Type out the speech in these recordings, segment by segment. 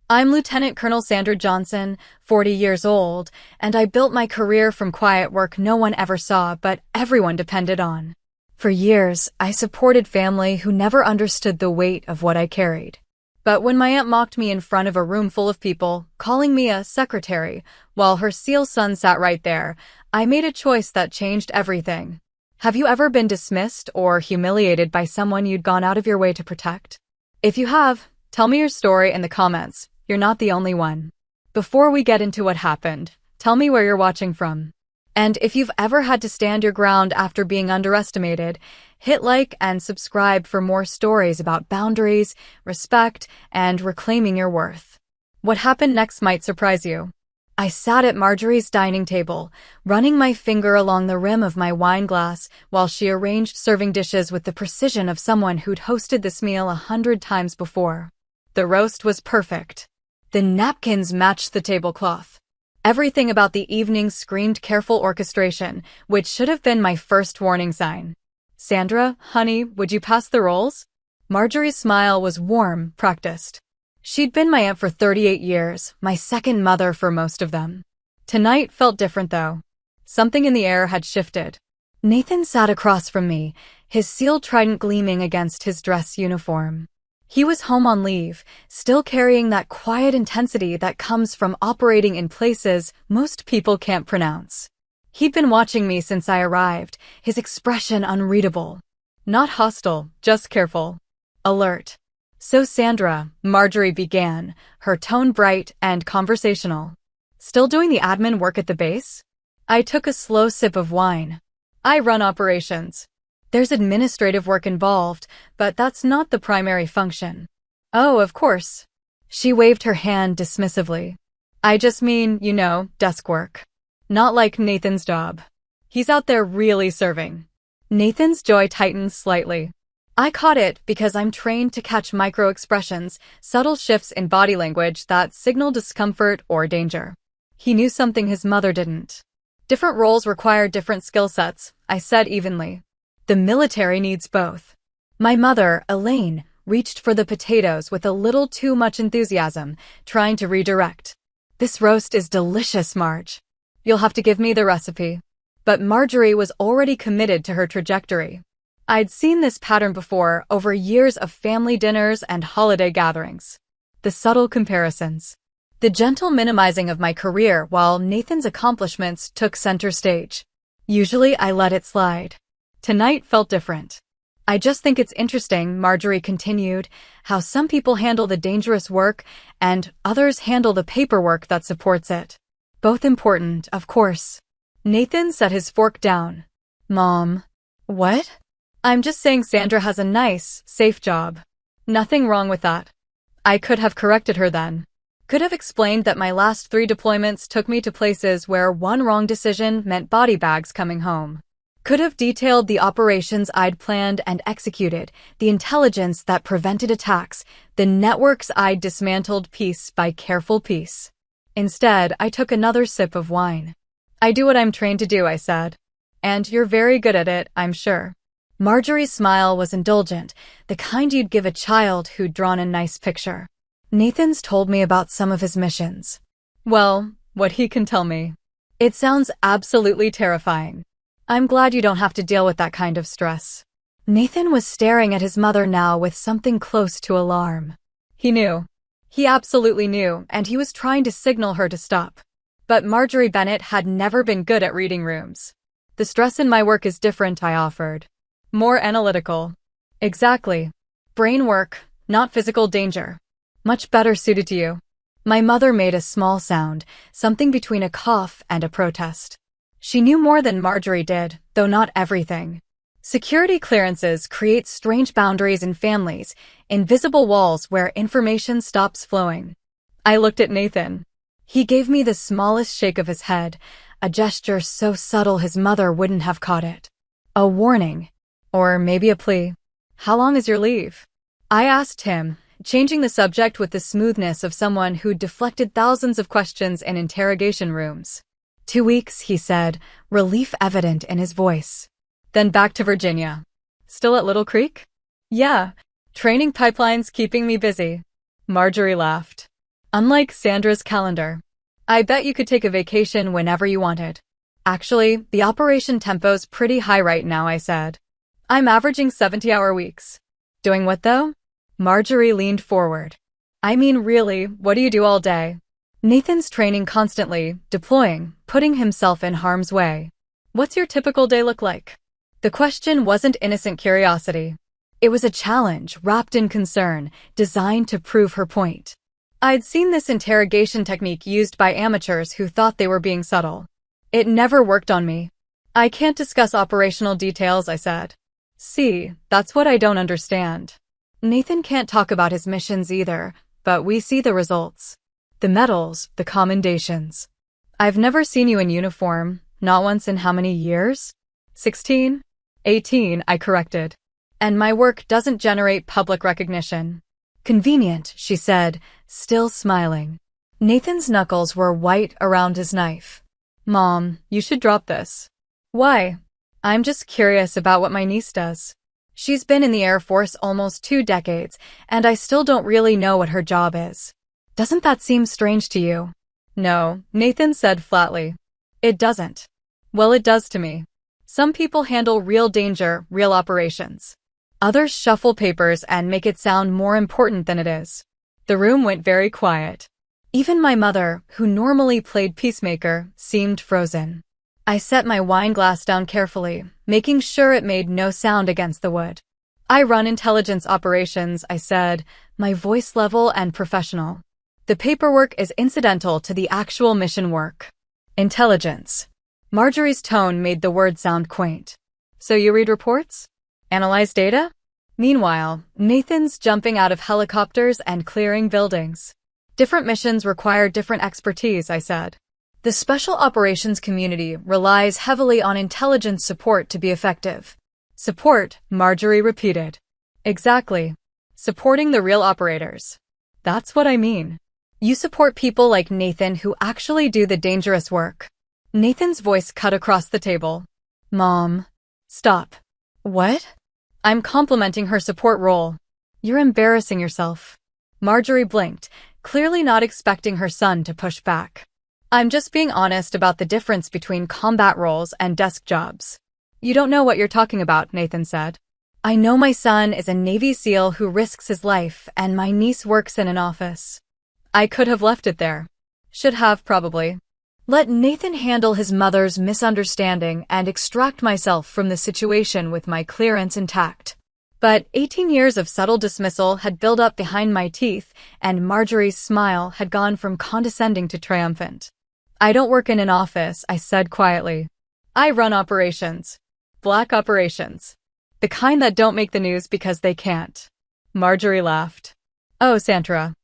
I'm Lieutenant Colonel Sandra Johnson, 40 years old, and I built my career from quiet work no one ever saw but everyone depended on. For years, I supported family who never understood the weight of what I carried. But when my aunt mocked me in front of a room full of people, calling me a secretary, while her SEAL son sat right there, I made a choice that changed everything. Have you ever been dismissed or humiliated by someone you'd gone out of your way to protect? If you have, tell me your story in the comments. You're not the only one. Before we get into what happened, tell me where you're watching from. And if you've ever had to stand your ground after being underestimated, hit like and subscribe for more stories about boundaries, respect, and reclaiming your worth. What happened next might surprise you. I sat at Marjorie's dining table, running my finger along the rim of my wine glass while she arranged serving dishes with the precision of someone who'd hosted this meal 100 times before. The roast was perfect. The napkins matched the tablecloth. Everything about the evening screamed careful orchestration, which should have been my first warning sign. Sandra, honey, would you pass the rolls? Marjorie's smile was warm, practiced. She'd been my aunt for 38 years, my second mother for most of them. Tonight felt different though. Something in the air had shifted. Nathan sat across from me, his SEAL trident gleaming against his dress uniform. He was home on leave, still carrying that quiet intensity that comes from operating in places most people can't pronounce. He'd been watching me since I arrived, his expression unreadable. Not hostile, just careful. Alert. So Sandra, Marjorie began, her tone bright and conversational. Still doing the admin work at the base? I took a slow sip of wine. I run operations. There's administrative work involved, but that's not the primary function. Oh, of course. She waved her hand dismissively. I just mean, desk work. Not like Nathan's job. He's out there really serving. Nathan's jaw tightened slightly. I caught it because I'm trained to catch micro-expressions, subtle shifts in body language that signal discomfort or danger. He knew something his mother didn't. Different roles require different skill sets, I said evenly. The military needs both. My mother, Elaine, reached for the potatoes with a little too much enthusiasm, trying to redirect. This roast is delicious, Marge. You'll have to give me the recipe. But Marjorie was already committed to her trajectory. I'd seen this pattern before over years of family dinners and holiday gatherings. The subtle comparisons. The gentle minimizing of my career while Nathan's accomplishments took center stage. Usually I let it slide. Tonight felt different. I just think it's interesting, Marjorie continued, how some people handle the dangerous work and others handle the paperwork that supports it. Both important, of course. Nathan set his fork down. Mom. What? I'm just saying Sandra has a nice, safe job. Nothing wrong with that. I could have corrected her then. Could have explained that my last 3 deployments took me to places where one wrong decision meant body bags coming home. Could have detailed the operations I'd planned and executed, the intelligence that prevented attacks, the networks I'd dismantled piece by careful piece. Instead, I took another sip of wine. I do what I'm trained to do, I said. And you're very good at it, I'm sure. Marjorie's smile was indulgent, the kind you'd give a child who'd drawn a nice picture. Nathan's told me about some of his missions. Well, what he can tell me. It sounds absolutely terrifying. I'm glad you don't have to deal with that kind of stress. Nathan was staring at his mother now with something close to alarm. He knew. He absolutely knew, and he was trying to signal her to stop. But Marjorie Bennett had never been good at reading rooms. The stress in my work is different, I offered. More analytical. Exactly. Brain work, not physical danger. Much better suited to you. My mother made a small sound, something between a cough and a protest. She knew more than Marjorie did, though not everything. Security clearances create strange boundaries in families, invisible walls where information stops flowing. I looked at Nathan. He gave me the smallest shake of his head, a gesture so subtle his mother wouldn't have caught it. A warning. Or maybe a plea. How long is your leave? I asked him, changing the subject with the smoothness of someone who'd deflected thousands of questions in interrogation rooms. 2 weeks, he said, relief evident in his voice. Then back to Virginia. Still at Little Creek? Yeah, training pipelines keeping me busy. Marjorie laughed. Unlike Sandra's calendar. I bet you could take a vacation whenever you wanted. Actually, the operation tempo's pretty high right now, I said. I'm averaging 70-hour weeks. Doing what though? Marjorie leaned forward. I mean, really, what do you do all day? Nathan's training constantly, deploying, putting himself in harm's way. What's your typical day look like? The question wasn't innocent curiosity. It was a challenge wrapped in concern, designed to prove her point. I'd seen this interrogation technique used by amateurs who thought they were being subtle. It never worked on me. I can't discuss operational details, I said. See, that's what I don't understand. Nathan can't talk about his missions either, but we see the results. The medals, the commendations. I've never seen you in uniform, not once in how many years? 16? 18, I corrected. And my work doesn't generate public recognition. Convenient, she said, still smiling. Nathan's knuckles were white around his knife. Mom, you should drop this. Why? I'm just curious about what my niece does. She's been in the Air Force almost 2 decades, and I still don't really know what her job is. Doesn't that seem strange to you? No, Nathan said flatly. It doesn't. Well, it does to me. Some people handle real danger, real operations. Others shuffle papers and make it sound more important than it is. The room went very quiet. Even my mother, who normally played peacemaker, seemed frozen. I set my wine glass down carefully, making sure it made no sound against the wood. I run intelligence operations, I said, my voice level and professional. The paperwork is incidental to the actual mission work. Intelligence. Marjorie's tone made the word sound quaint. So you read reports? Analyze data? Meanwhile, Nathan's jumping out of helicopters and clearing buildings. Different missions require different expertise, I said. The special operations community relies heavily on intelligence support to be effective. Support, Marjorie repeated. Exactly. Supporting the real operators. That's what I mean. You support people like Nathan who actually do the dangerous work. Nathan's voice cut across the table. Mom. Stop. What? I'm complimenting her support role. You're embarrassing yourself. Marjorie blinked, clearly not expecting her son to push back. I'm just being honest about the difference between combat roles and desk jobs. You don't know what you're talking about, Nathan said. I know my son is a Navy SEAL who risks his life, and my niece works in an office. I could have left it there. Should have, probably. Let Nathan handle his mother's misunderstanding and extract myself from the situation with my clearance intact. But 18 years of subtle dismissal had built up behind my teeth, and Marjorie's smile had gone from condescending to triumphant. I don't work in an office, I said quietly. I run operations. Black operations. The kind that don't make the news because they can't. Marjorie laughed. Oh, Sandra.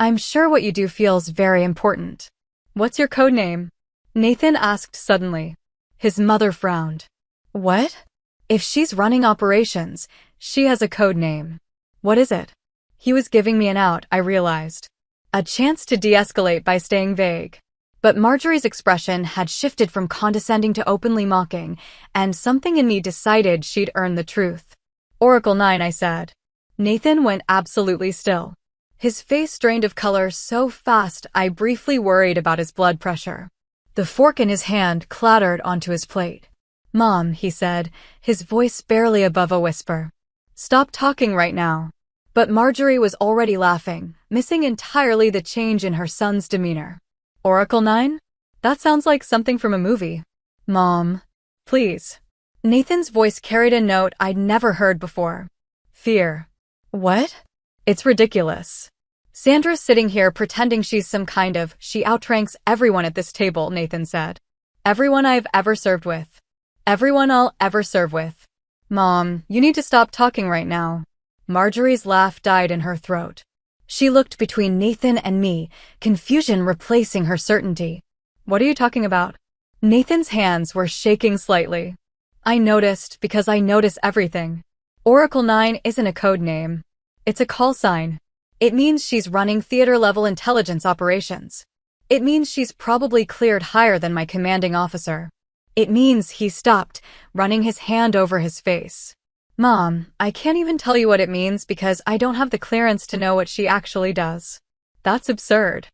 I'm sure what you do feels very important. What's your code name? Nathan asked suddenly. His mother frowned. What? If she's running operations, she has a code name. What is it? He was giving me an out, I realized. A chance to de-escalate by staying vague. But Marjorie's expression had shifted from condescending to openly mocking, and something in me decided she'd earned the truth. Oracle 9, I said. Nathan went absolutely still. His face drained of color so fast I briefly worried about his blood pressure. The fork in his hand clattered onto his plate. Mom, he said, his voice barely above a whisper. Stop talking right now. But Marjorie was already laughing, missing entirely the change in her son's demeanor. Oracle 9? That sounds like something from a movie. Mom. Please. Nathan's voice carried a note I'd never heard before. Fear. What? It's ridiculous. Sandra's sitting here pretending she's some kind of, she outranks everyone at this table, Nathan said. Everyone I've ever served with. Everyone I'll ever serve with. Mom, you need to stop talking right now. Marjorie's laugh died in her throat. She looked between Nathan and me, confusion replacing her certainty. What are you talking about? Nathan's hands were shaking slightly. I noticed because I notice everything. Oracle 9 isn't a code name. It's a call sign. It means she's running theater-level intelligence operations. It means she's probably cleared higher than my commanding officer. It means he stopped, running his hand over his face. Mom, I can't even tell you what it means because I don't have the clearance to know what she actually does. That's absurd.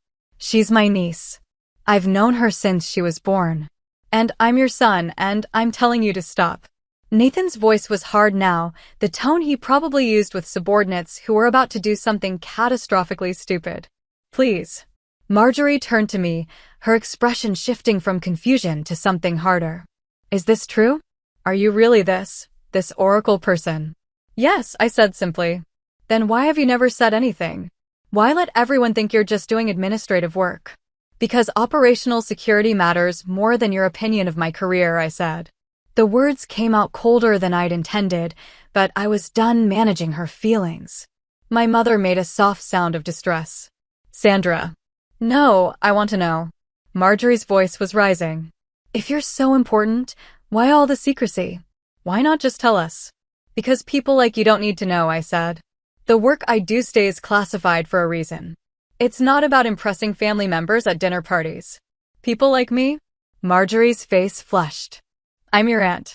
She's my niece. I've known her since she was born. And I'm your son, and I'm telling you to stop. Nathan's voice was hard now, the tone he probably used with subordinates who were about to do something catastrophically stupid. Please. Marjorie turned to me, her expression shifting from confusion to something harder. Is this true? Are you really this oracle person? Yes, I said simply. Then why have you never said anything? Why let everyone think you're just doing administrative work? Because operational security matters more than your opinion of my career, I said. The words came out colder than I'd intended, but I was done managing her feelings. My mother made a soft sound of distress. Sandra. No, I want to know. Marjorie's voice was rising. If you're so important, why all the secrecy? Why not just tell us? Because people like you don't need to know, I said. The work I do stays classified for a reason. It's not about impressing family members at dinner parties. People like me? Marjorie's face flushed. I'm your aunt.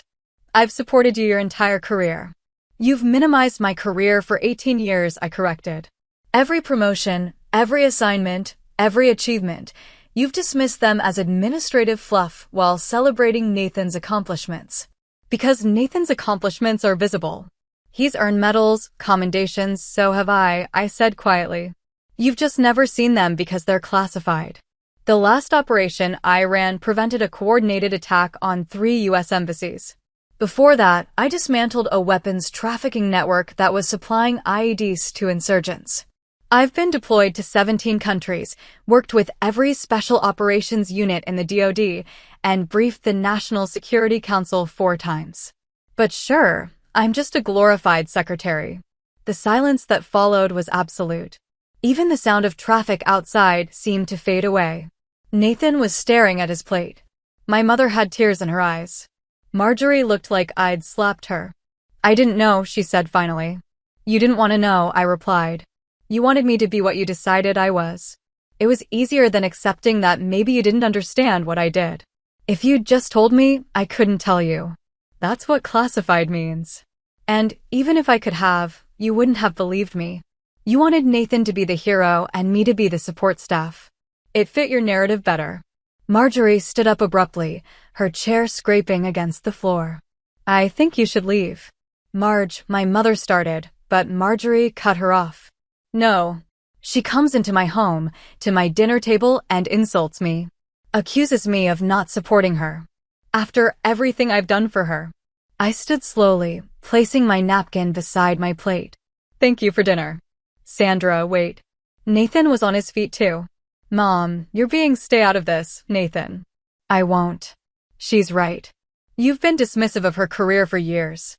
I've supported you your entire career. You've minimized my career for 18 years, I corrected. Every promotion, every assignment, every achievement, you've dismissed them as administrative fluff while celebrating Nathan's accomplishments. Because Nathan's accomplishments are visible. He's earned medals, commendations, so have I said quietly. You've just never seen them because they're classified. The last operation I ran prevented a coordinated attack on 3 U.S. embassies. Before that, I dismantled a weapons trafficking network that was supplying IEDs to insurgents. I've been deployed to 17 countries, worked with every special operations unit in the DoD, and briefed the National Security Council 4 times. But sure, I'm just a glorified secretary. The silence that followed was absolute. Even the sound of traffic outside seemed to fade away. Nathan was staring at his plate. My mother had tears in her eyes. Marjorie looked like I'd slapped her. I didn't know, she said finally. You didn't want to know, I replied. You wanted me to be what you decided I was. It was easier than accepting that maybe you didn't understand what I did. If you'd just told me, I couldn't tell you. That's what classified means. And even if I could have, you wouldn't have believed me. You wanted Nathan to be the hero and me to be the support staff. It fit your narrative better. Marjorie stood up abruptly, her chair scraping against the floor. I think you should leave. Marge, my mother started, but Marjorie cut her off. No. She comes into my home, to my dinner table, and insults me. Accuses me of not supporting her. After everything I've done for her. I stood slowly, placing my napkin beside my plate. Thank you for dinner. Sandra, wait. Nathan was on his feet too. Mom, you're being stay out of this, Nathan. I won't. She's right. You've been dismissive of her career for years.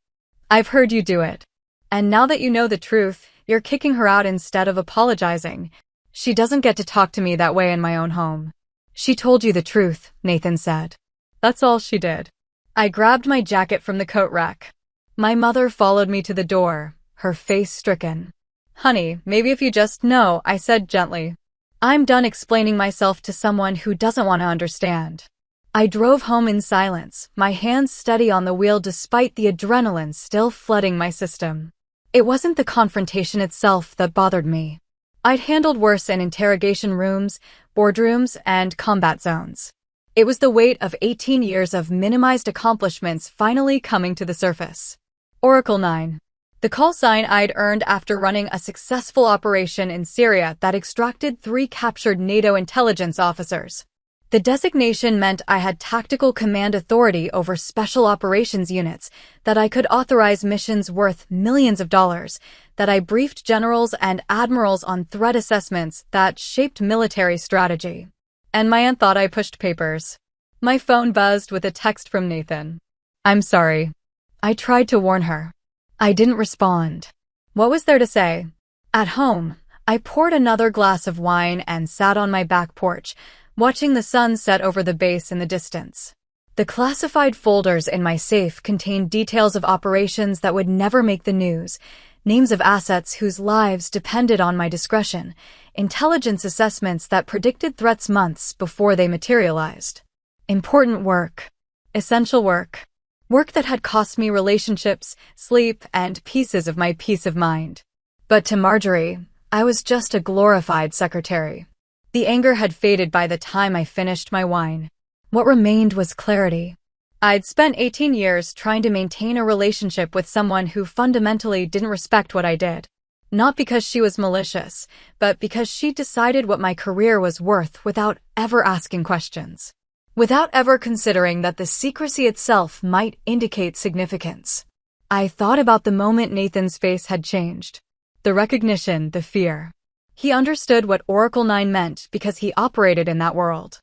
I've heard you do it. And now that you know the truth, you're kicking her out instead of apologizing. She doesn't get to talk to me that way in my own home. She told you the truth, Nathan said. That's all she did. I grabbed my jacket from the coat rack. My mother followed me to the door, her face stricken. Honey, maybe if you just know, I said gently. I'm done explaining myself to someone who doesn't want to understand. I drove home in silence, my hands steady on the wheel despite the adrenaline still flooding my system. It wasn't the confrontation itself that bothered me. I'd handled worse in interrogation rooms, boardrooms, and combat zones. It was the weight of 18 years of minimized accomplishments finally coming to the surface. Oracle 9. The call sign I'd earned after running a successful operation in Syria that extracted 3 captured NATO intelligence officers. The designation meant I had tactical command authority over special operations units, that I could authorize missions worth millions of dollars, that I briefed generals and admirals on threat assessments that shaped military strategy. And my aunt thought I pushed papers. My phone buzzed with a text from Nathan. I'm sorry. I tried to warn her. I didn't respond. What was there to say? At home, I poured another glass of wine and sat on my back porch, watching the sun set over the base in the distance. The classified folders in my safe contained details of operations that would never make the news, names of assets whose lives depended on my discretion, intelligence assessments that predicted threats months before they materialized. Important work. Essential work. Work that had cost me relationships, sleep, and pieces of my peace of mind. But to Marjorie, I was just a glorified secretary. The anger had faded by the time I finished my wine. What remained was clarity. I'd spent 18 years trying to maintain a relationship with someone who fundamentally didn't respect what I did. Not because she was malicious, but because she decided what my career was worth without ever asking questions. Without ever considering that the secrecy itself might indicate significance. I thought about the moment Nathan's face had changed. The recognition, the fear. He understood what Oracle 9 meant because he operated in that world.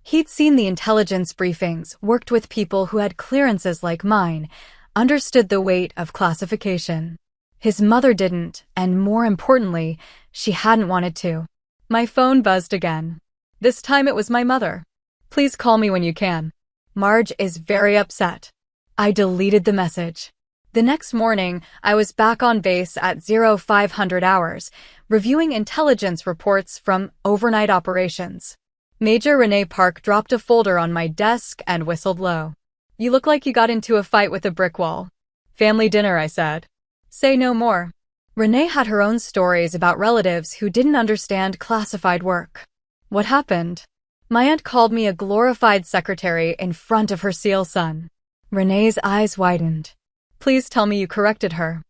He'd seen the intelligence briefings, worked with people who had clearances like mine, understood the weight of classification. His mother didn't, and more importantly, she hadn't wanted to. My phone buzzed again. This time it was my mother. Please call me when you can. Marge is very upset. I deleted the message. The next morning, I was back on base at 0500 hours, reviewing intelligence reports from overnight operations. Major Renee Park dropped a folder on my desk and whistled low. You look like you got into a fight with a brick wall. Family dinner, I said. Say no more. Renee had her own stories about relatives who didn't understand classified work. What happened? My aunt called me a glorified secretary in front of her SEAL son. Renee's eyes widened. Please tell me you corrected her.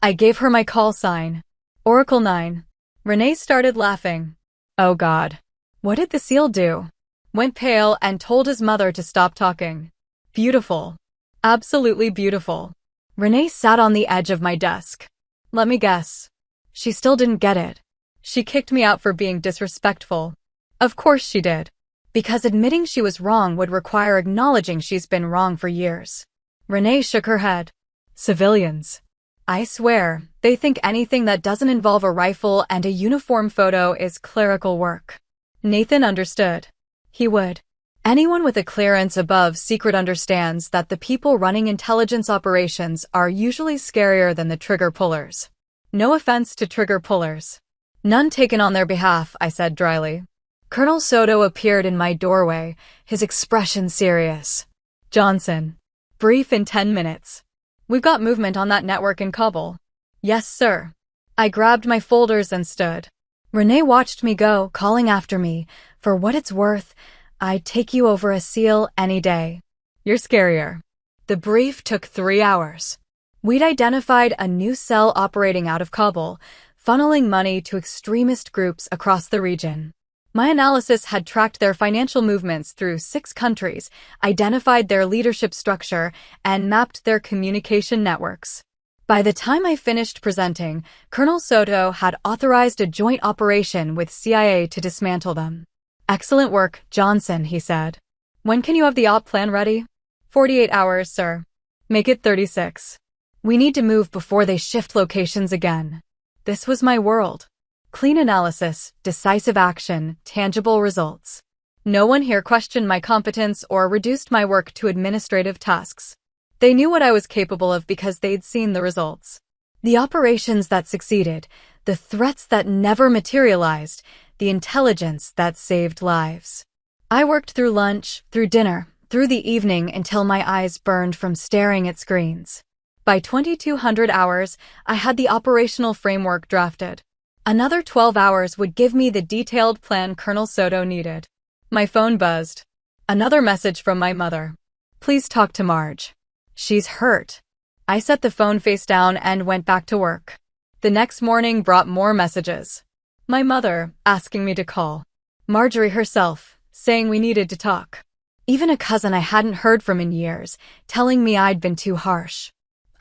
I gave her my call sign. Oracle 9. Renee started laughing. Oh God. What did the SEAL do? Went pale and told his mother to stop talking. Beautiful. Absolutely beautiful. Renee sat on the edge of my desk. Let me guess. She still didn't get it. She kicked me out for being disrespectful. Of course she did. Because admitting she was wrong would require acknowledging she's been wrong for years. Renee shook her head. Civilians. I swear, they think anything that doesn't involve a rifle and a uniform photo is clerical work. Nathan understood. He would. Anyone with a clearance above secret understands that the people running intelligence operations are usually scarier than the trigger pullers. No offense to trigger pullers. None taken on their behalf, I said dryly. Colonel Soto appeared in my doorway, his expression serious. Johnson. Brief in 10 minutes. We've got movement on that network in Kabul. Yes, sir. I grabbed my folders and stood. Renee watched me go, calling after me. For what it's worth, I'd take you over a SEAL any day. You're scarier. The brief took 3 hours. We'd identified a new cell operating out of Kabul, funneling money to extremist groups across the region. My analysis had tracked their financial movements through 6 countries, identified their leadership structure, and mapped their communication networks. By the time I finished presenting, Colonel Soto had authorized a joint operation with CIA to dismantle them. Excellent work, Johnson, he said. When can you have the op plan ready? 48 hours, sir. Make it 36. We need to move before they shift locations again. This was my world. Clean analysis, decisive action, tangible results. No one here questioned my competence or reduced my work to administrative tasks. They knew what I was capable of because they'd seen the results. The operations that succeeded, the threats that never materialized, the intelligence that saved lives. I worked through lunch, through dinner, through the evening until my eyes burned from staring at screens. By 2200 hours, I had the operational framework drafted. Another 12 hours would give me the detailed plan Colonel Soto needed. My phone buzzed. Another message from my mother. Please talk to Marge. She's hurt. I set the phone face down and went back to work. The next morning brought more messages. My mother, asking me to call. Marjorie herself, saying we needed to talk. Even a cousin I hadn't heard from in years, telling me I'd been too harsh.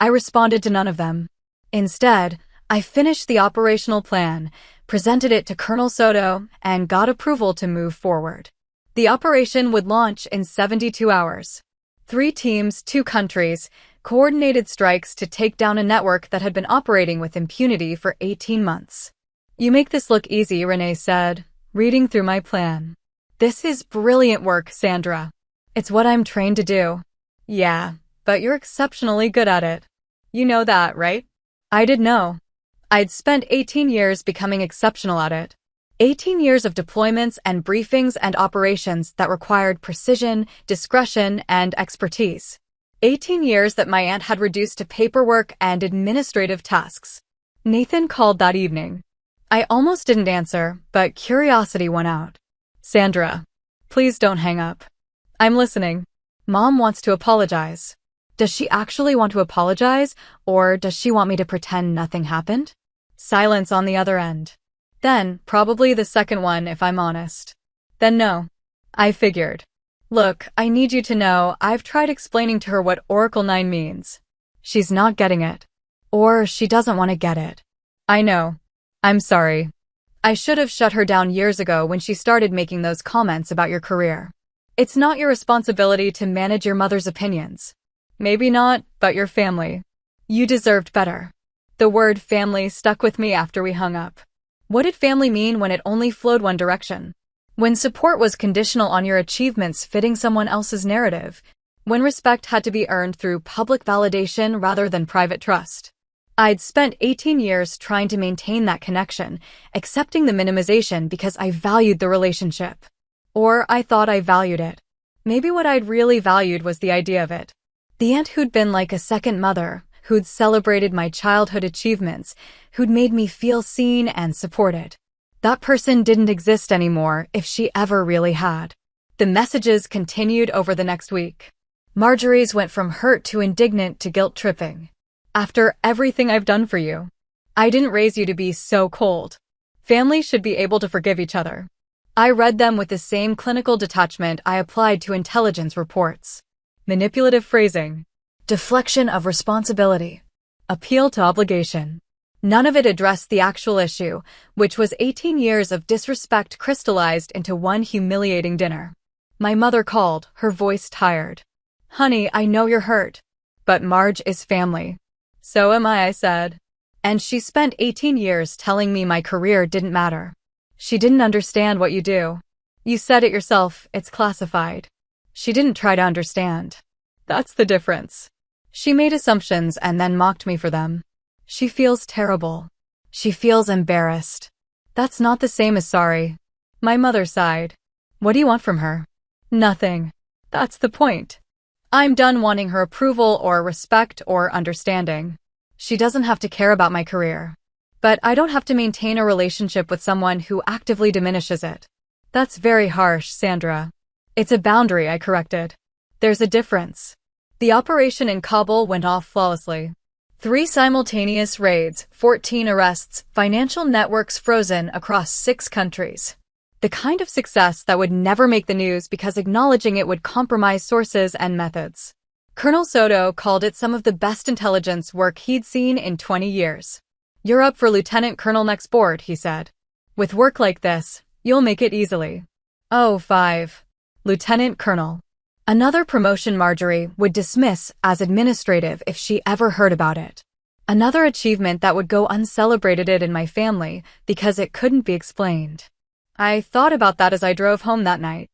I responded to none of them. Instead, I finished the operational plan, presented it to Colonel Soto, and got approval to move forward. The operation would launch in 72 hours. 3 teams, 2 countries, coordinated strikes to take down a network that had been operating with impunity for 18 months. You make this look easy, Renee said, reading through my plan. This is brilliant work, Sandra. It's what I'm trained to do. Yeah, but you're exceptionally good at it. You know that, right? I did know. I'd spent 18 years becoming exceptional at it. 18 years of deployments and briefings and operations that required precision, discretion, and expertise. 18 years that my aunt had reduced to paperwork and administrative tasks. Nathan called that evening. I almost didn't answer, but curiosity won out. Sandra, please don't hang up. I'm listening. Mom wants to apologize. Does she actually want to apologize, or does she want me to pretend nothing happened? Silence on the other end. Then, probably the second one if I'm honest. Then no. I figured. Look, I need you to know I've tried explaining to her what Oracle 9 means. She's not getting it. Or she doesn't want to get it. I know. I'm sorry. I should have shut her down years ago when she started making those comments about your career. It's not your responsibility to manage your mother's opinions. Maybe not, but your family. You deserved better. The word family stuck with me after we hung up. What did family mean when it only flowed one direction? When support was conditional on your achievements fitting someone else's narrative? When respect had to be earned through public validation rather than private trust? I'd spent 18 years trying to maintain that connection, accepting the minimization because I valued the relationship. Or I thought I valued it. Maybe what I'd really valued was the idea of it. The aunt who'd been like a second mother, who'd celebrated my childhood achievements, who'd made me feel seen and supported. That person didn't exist anymore if she ever really had. The messages continued over the next week. Marjorie's went from hurt to indignant to guilt-tripping. After everything I've done for you, I didn't raise you to be so cold. Families should be able to forgive each other. I read them with the same clinical detachment I applied to intelligence reports. Manipulative phrasing, deflection of responsibility, appeal to obligation. None of it addressed the actual issue, which was 18 years of disrespect crystallized into one humiliating dinner. My mother called, her voice tired. Honey, I know you're hurt. But Marge is family. So am I said. And she spent 18 years telling me my career didn't matter. She didn't understand what you do. You said it yourself, it's classified. She didn't try to understand. That's the difference. She made assumptions and then mocked me for them. She feels terrible. She feels embarrassed. That's not the same as sorry. My mother sighed. What do you want from her? Nothing. That's the point. I'm done wanting her approval or respect or understanding. She doesn't have to care about my career. But I don't have to maintain a relationship with someone who actively diminishes it. That's very harsh, Sandra. It's a boundary, I corrected. There's a difference. The operation in Kabul went off flawlessly. 3 simultaneous raids, 14 arrests, financial networks frozen across 6 countries. The kind of success that would never make the news because acknowledging it would compromise sources and methods. Colonel Soto called it some of the best intelligence work he'd seen in 20 years. You're up for Lieutenant Colonel next board, he said. With work like this, you'll make it easily. Oh, 5. Lieutenant Colonel. Another promotion Marjorie would dismiss as administrative if she ever heard about it. Another achievement that would go uncelebrated in my family because it couldn't be explained. I thought about that as I drove home that night.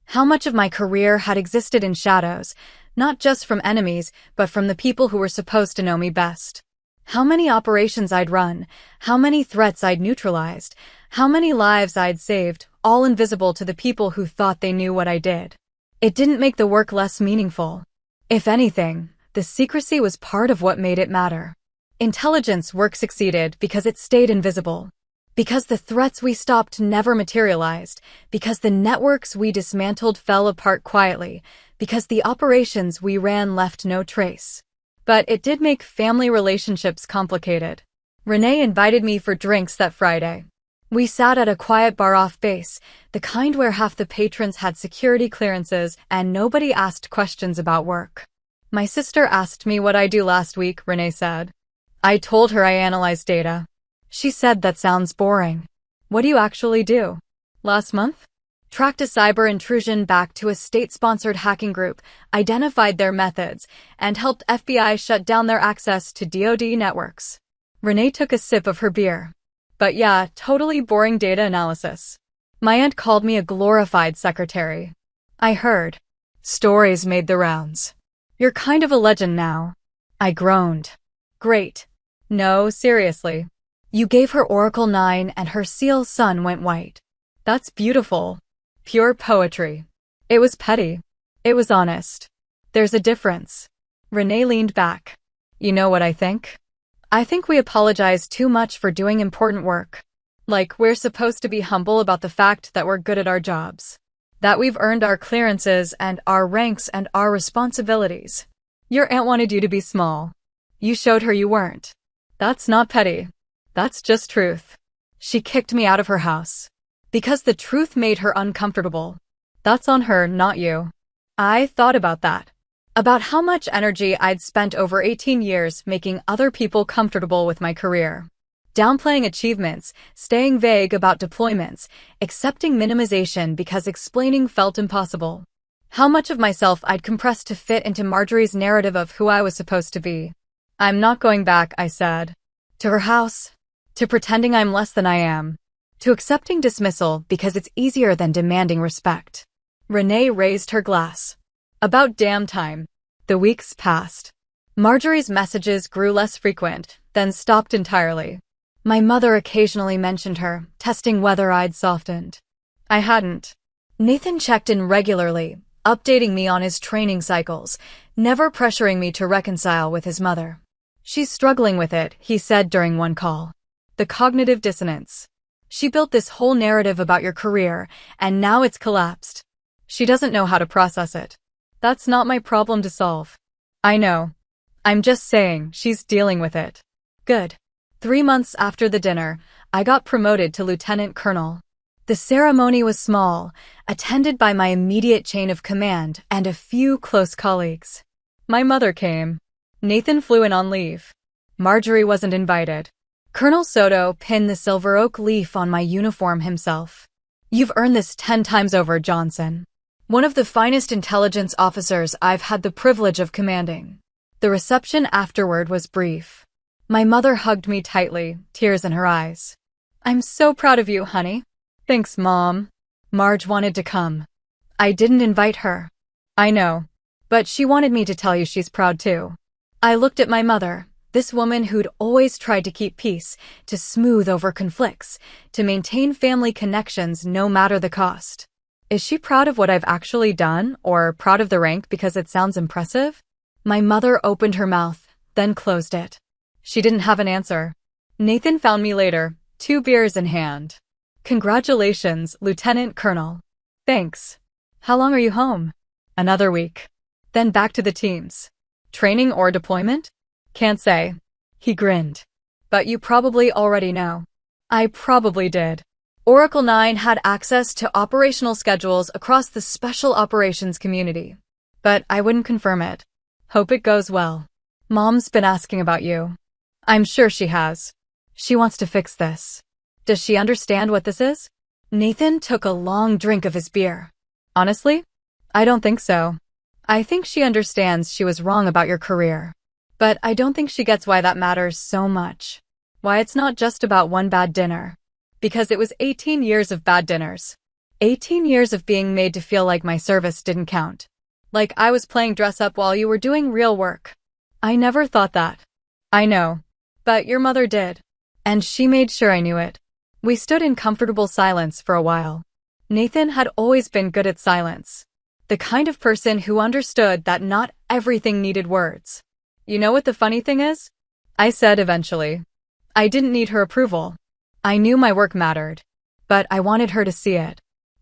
How much of my career had existed in shadows, not just from enemies, but from the people who were supposed to know me best. How many operations I'd run, how many threats I'd neutralized, how many lives I'd saved, all invisible to the people who thought they knew what I did. It didn't make the work less meaningful. If anything, the secrecy was part of what made it matter. Intelligence work succeeded because it stayed invisible. Because the threats we stopped never materialized. Because the networks we dismantled fell apart quietly. Because the operations we ran left no trace. But it did make family relationships complicated. Renee invited me for drinks that Friday. We sat at a quiet bar off base, the kind where half the patrons had security clearances and nobody asked questions about work. My sister asked me what I do last week, Renee said. I told her I analyzed data. She said that sounds boring. What do you actually do? Last month? Tracked a cyber intrusion back to a state-sponsored hacking group, identified their methods, and helped FBI shut down their access to DoD networks. Renee took a sip of her beer. But yeah, totally boring data analysis. My aunt called me a glorified secretary. I heard. Stories made the rounds. You're kind of a legend now. I groaned. Great. No, seriously. You gave her Oracle 9 and her seal sun went white. That's beautiful. Pure poetry. It was petty. It was honest. There's a difference. Renee leaned back. You know what I think? I think we apologize too much for doing important work. Like we're supposed to be humble about the fact that we're good at our jobs. That we've earned our clearances and our ranks and our responsibilities. Your aunt wanted you to be small. You showed her you weren't. That's not petty. That's just truth. She kicked me out of her house. Because the truth made her uncomfortable. That's on her, not you. I thought about that. About how much energy I'd spent over 18 years making other people comfortable with my career. Downplaying achievements, staying vague about deployments, accepting minimization because explaining felt impossible. How much of myself I'd compressed to fit into Marjorie's narrative of who I was supposed to be. I'm not going back, I said. To her house. To pretending I'm less than I am. To accepting dismissal because it's easier than demanding respect. Renee raised her glass. About damn time. The weeks passed. Marjorie's messages grew less frequent, then stopped entirely. My mother occasionally mentioned her, testing whether I'd softened. I hadn't. Nathan checked in regularly, updating me on his training cycles, never pressuring me to reconcile with his mother. She's struggling with it, he said during one call. The cognitive dissonance. She built this whole narrative about your career, and now it's collapsed. She doesn't know how to process it. That's not my problem to solve. I know. I'm just saying, she's dealing with it. Good. 3 months after the dinner, I got promoted to lieutenant colonel. The ceremony was small, attended by my immediate chain of command and a few close colleagues. My mother came. Nathan flew in on leave. Marjorie wasn't invited. Colonel Soto pinned the silver oak leaf on my uniform himself. You've earned this 10 times over, Johnson. One of the finest intelligence officers I've had the privilege of commanding. The reception afterward was brief. My mother hugged me tightly, tears in her eyes. I'm so proud of you, honey. Thanks, Mom. Marge wanted to come. I didn't invite her. I know. But she wanted me to tell you she's proud too. I looked at my mother, this woman who'd always tried to keep peace, to smooth over conflicts, to maintain family connections no matter the cost. Is she proud of what I've actually done, or proud of the rank because it sounds impressive? My mother opened her mouth, then closed it. She didn't have an answer. Nathan found me later, 2 beers in hand. Congratulations, Lieutenant Colonel. Thanks. How long are you home? Another week. Then back to the teams. Training or deployment? Can't say. He grinned. But you probably already know. I probably did. Oracle 9 had access to operational schedules across the special operations community. But I wouldn't confirm it. Hope it goes well. Mom's been asking about you. I'm sure she has. She wants to fix this. Does she understand what this is? Nathan took a long drink of his beer. Honestly? I don't think so. I think she understands she was wrong about your career. But I don't think she gets why that matters so much. Why it's not just about one bad dinner. Because it was 18 years of bad dinners. 18 years of being made to feel like my service didn't count. Like I was playing dress up while you were doing real work. I never thought that. I know. But your mother did. And she made sure I knew it. We stood in comfortable silence for a while. Nathan had always been good at silence. The kind of person who understood that not everything needed words. You know what the funny thing is? I said eventually. I didn't need her approval. I knew my work mattered. But I wanted her to see it.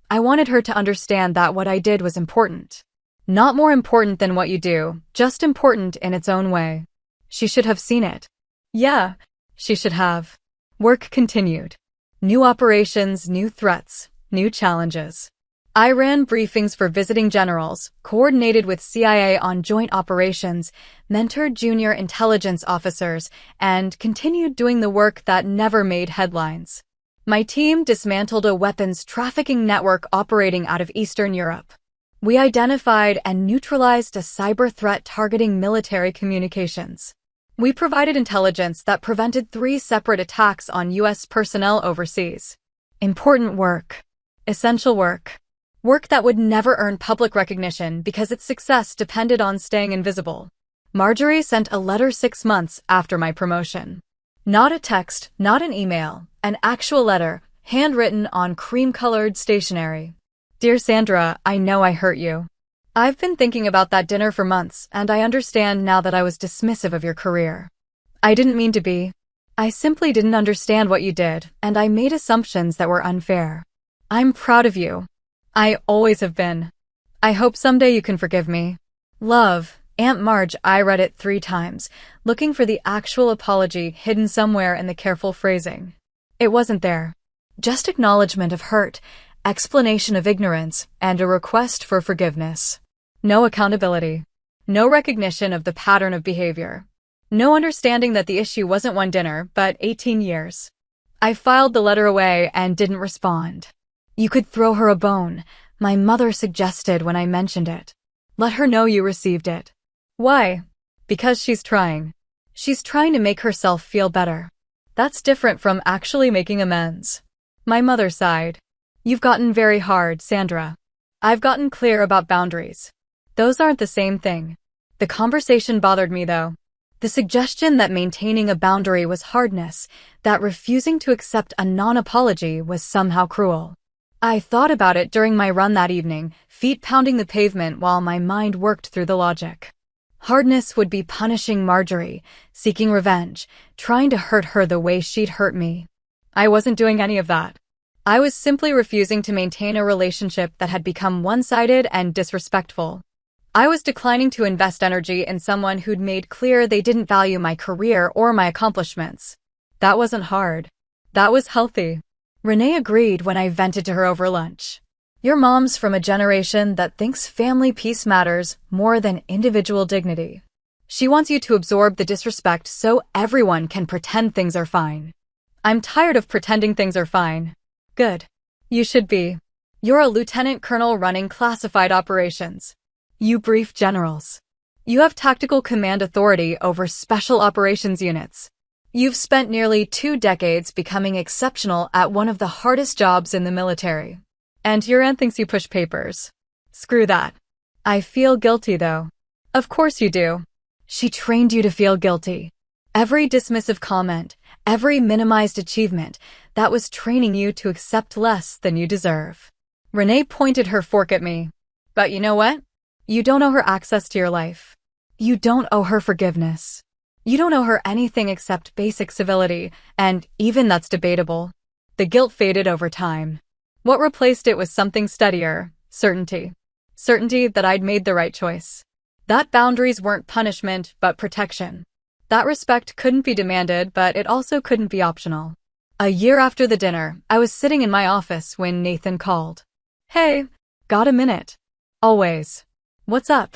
I wanted her to understand that what I did was important. Not more important than what you do, just important in its own way. She should have seen it. Yeah, she should have. Work continued. New operations, new threats, new challenges. I ran briefings for visiting generals, coordinated with CIA on joint operations, mentored junior intelligence officers, and continued doing the work that never made headlines. My team dismantled a weapons trafficking network operating out of Eastern Europe. We identified and neutralized a cyber threat targeting military communications. We provided intelligence that prevented 3 separate attacks on U.S. personnel overseas. Important work. Essential work. Work that would never earn public recognition because its success depended on staying invisible. Marjorie sent a letter 6 months after my promotion. Not a text, not an email, an actual letter, handwritten on cream-colored stationery. Dear Sandra, I know I hurt you. I've been thinking about that dinner for months, and I understand now that I was dismissive of your career. I didn't mean to be. I simply didn't understand what you did, and I made assumptions that were unfair. I'm proud of you. I always have been. I hope someday you can forgive me. Love, Aunt Marge. I read it 3 times, looking for the actual apology hidden somewhere in the careful phrasing. It wasn't there. Just acknowledgement of hurt, explanation of ignorance, and a request for forgiveness. No accountability. No recognition of the pattern of behavior. No understanding that the issue wasn't one dinner, but 18 years. I filed the letter away and didn't respond. You could throw her a bone, my mother suggested when I mentioned it. Let her know you received it. Why? Because she's trying. She's trying to make herself feel better. That's different from actually making amends. My mother sighed. You've gotten very hard, Sandra. I've gotten clear about boundaries. Those aren't the same thing. The conversation bothered me, though. The suggestion that maintaining a boundary was hardness, that refusing to accept a non-apology was somehow cruel. I thought about it during my run that evening, feet pounding the pavement while my mind worked through the logic. Hardness would be punishing Marjorie, seeking revenge, trying to hurt her the way she'd hurt me. I wasn't doing any of that. I was simply refusing to maintain a relationship that had become one-sided and disrespectful. I was declining to invest energy in someone who'd made clear they didn't value my career or my accomplishments. That wasn't hard. That was healthy. Renee agreed when I vented to her over lunch. Your mom's from a generation that thinks family peace matters more than individual dignity. She wants you to absorb the disrespect so everyone can pretend things are fine. I'm tired of pretending things are fine. Good. You should be. You're a lieutenant colonel running classified operations. You brief generals. You have tactical command authority over special operations units. You've spent nearly 2 decades becoming exceptional at one of the hardest jobs in the military. And your aunt thinks you push papers. Screw that. I feel guilty, though. Of course you do. She trained you to feel guilty. Every dismissive comment, every minimized achievement, that was training you to accept less than you deserve. Renee pointed her fork at me. But you know what? You don't owe her access to your life. You don't owe her forgiveness. You don't owe her anything except basic civility, and even that's debatable. The guilt faded over time. What replaced it was something steadier, certainty. Certainty that I'd made the right choice. That boundaries weren't punishment, but protection. That respect couldn't be demanded, but it also couldn't be optional. A year after the dinner, I was sitting in my office when Nathan called. Hey, got a minute? Always. What's up?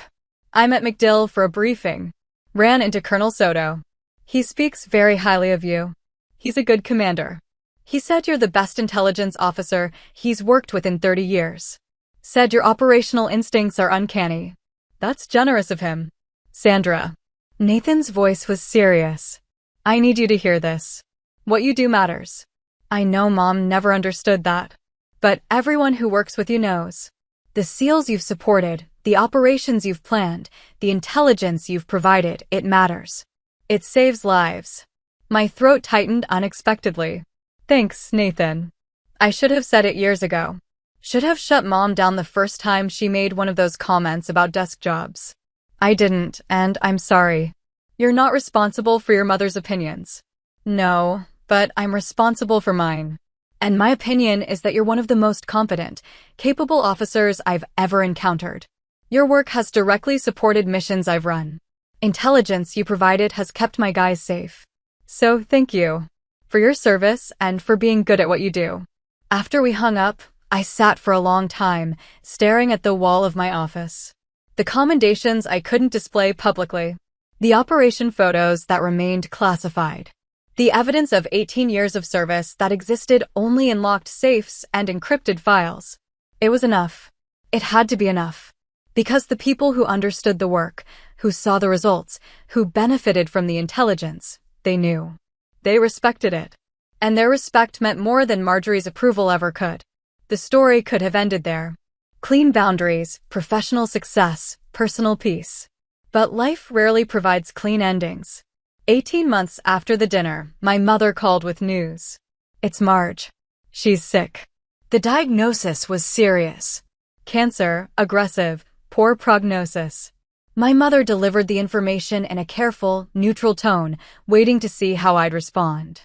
I'm at MacDill for a briefing. Ran into Colonel Soto. He speaks very highly of you. He's a good commander. He said you're the best intelligence officer he's worked with in 30 years. Said your operational instincts are uncanny. That's generous of him. Sandra. Nathan's voice was serious. I need you to hear this. What you do matters. I know Mom never understood that. But everyone who works with you knows. The SEALs you've supported, the operations you've planned, the intelligence you've provided, it matters. It saves lives. My throat tightened unexpectedly. Thanks, Nathan. I should have said it years ago. Should have shut Mom down the first time she made one of those comments about desk jobs. I didn't, and I'm sorry. You're not responsible for your mother's opinions. No, but I'm responsible for mine. And my opinion is that you're one of the most competent, capable officers I've ever encountered. Your work has directly supported missions I've run. Intelligence you provided has kept my guys safe. So thank you for your service and for being good at what you do. After we hung up, I sat for a long time, staring at the wall of my office. The commendations I couldn't display publicly. The operation photos that remained classified. The evidence of 18 years of service that existed only in locked safes and encrypted files. It was enough. It had to be enough. Because the people who understood the work, who saw the results, who benefited from the intelligence, they knew. They respected it. And their respect meant more than Marjorie's approval ever could. The story could have ended there. Clean boundaries, professional success, personal peace. But life rarely provides clean endings. 18 months after the dinner, my mother called with news. It's Marge. She's sick. The diagnosis was serious. Cancer, aggressive, poor prognosis. My mother delivered the information in a careful, neutral tone, waiting to see how I'd respond.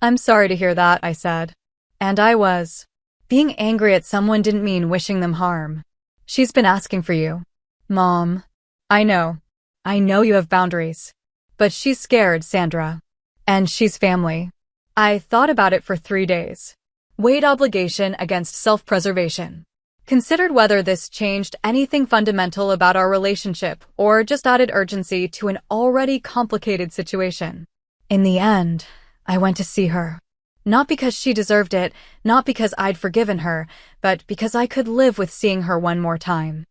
"I'm sorry to hear that," I said. And I was. Being angry at someone didn't mean wishing them harm. "She's been asking for you." "Mom." "I know. I know you have boundaries. But she's scared, Sandra. And she's family." I thought about it for 3 days. Weighed obligation against self-preservation. Considered whether this changed anything fundamental about our relationship or just added urgency to an already complicated situation. In the end, I went to see her. Not because she deserved it, not because I'd forgiven her, but because I could live with seeing her one more time.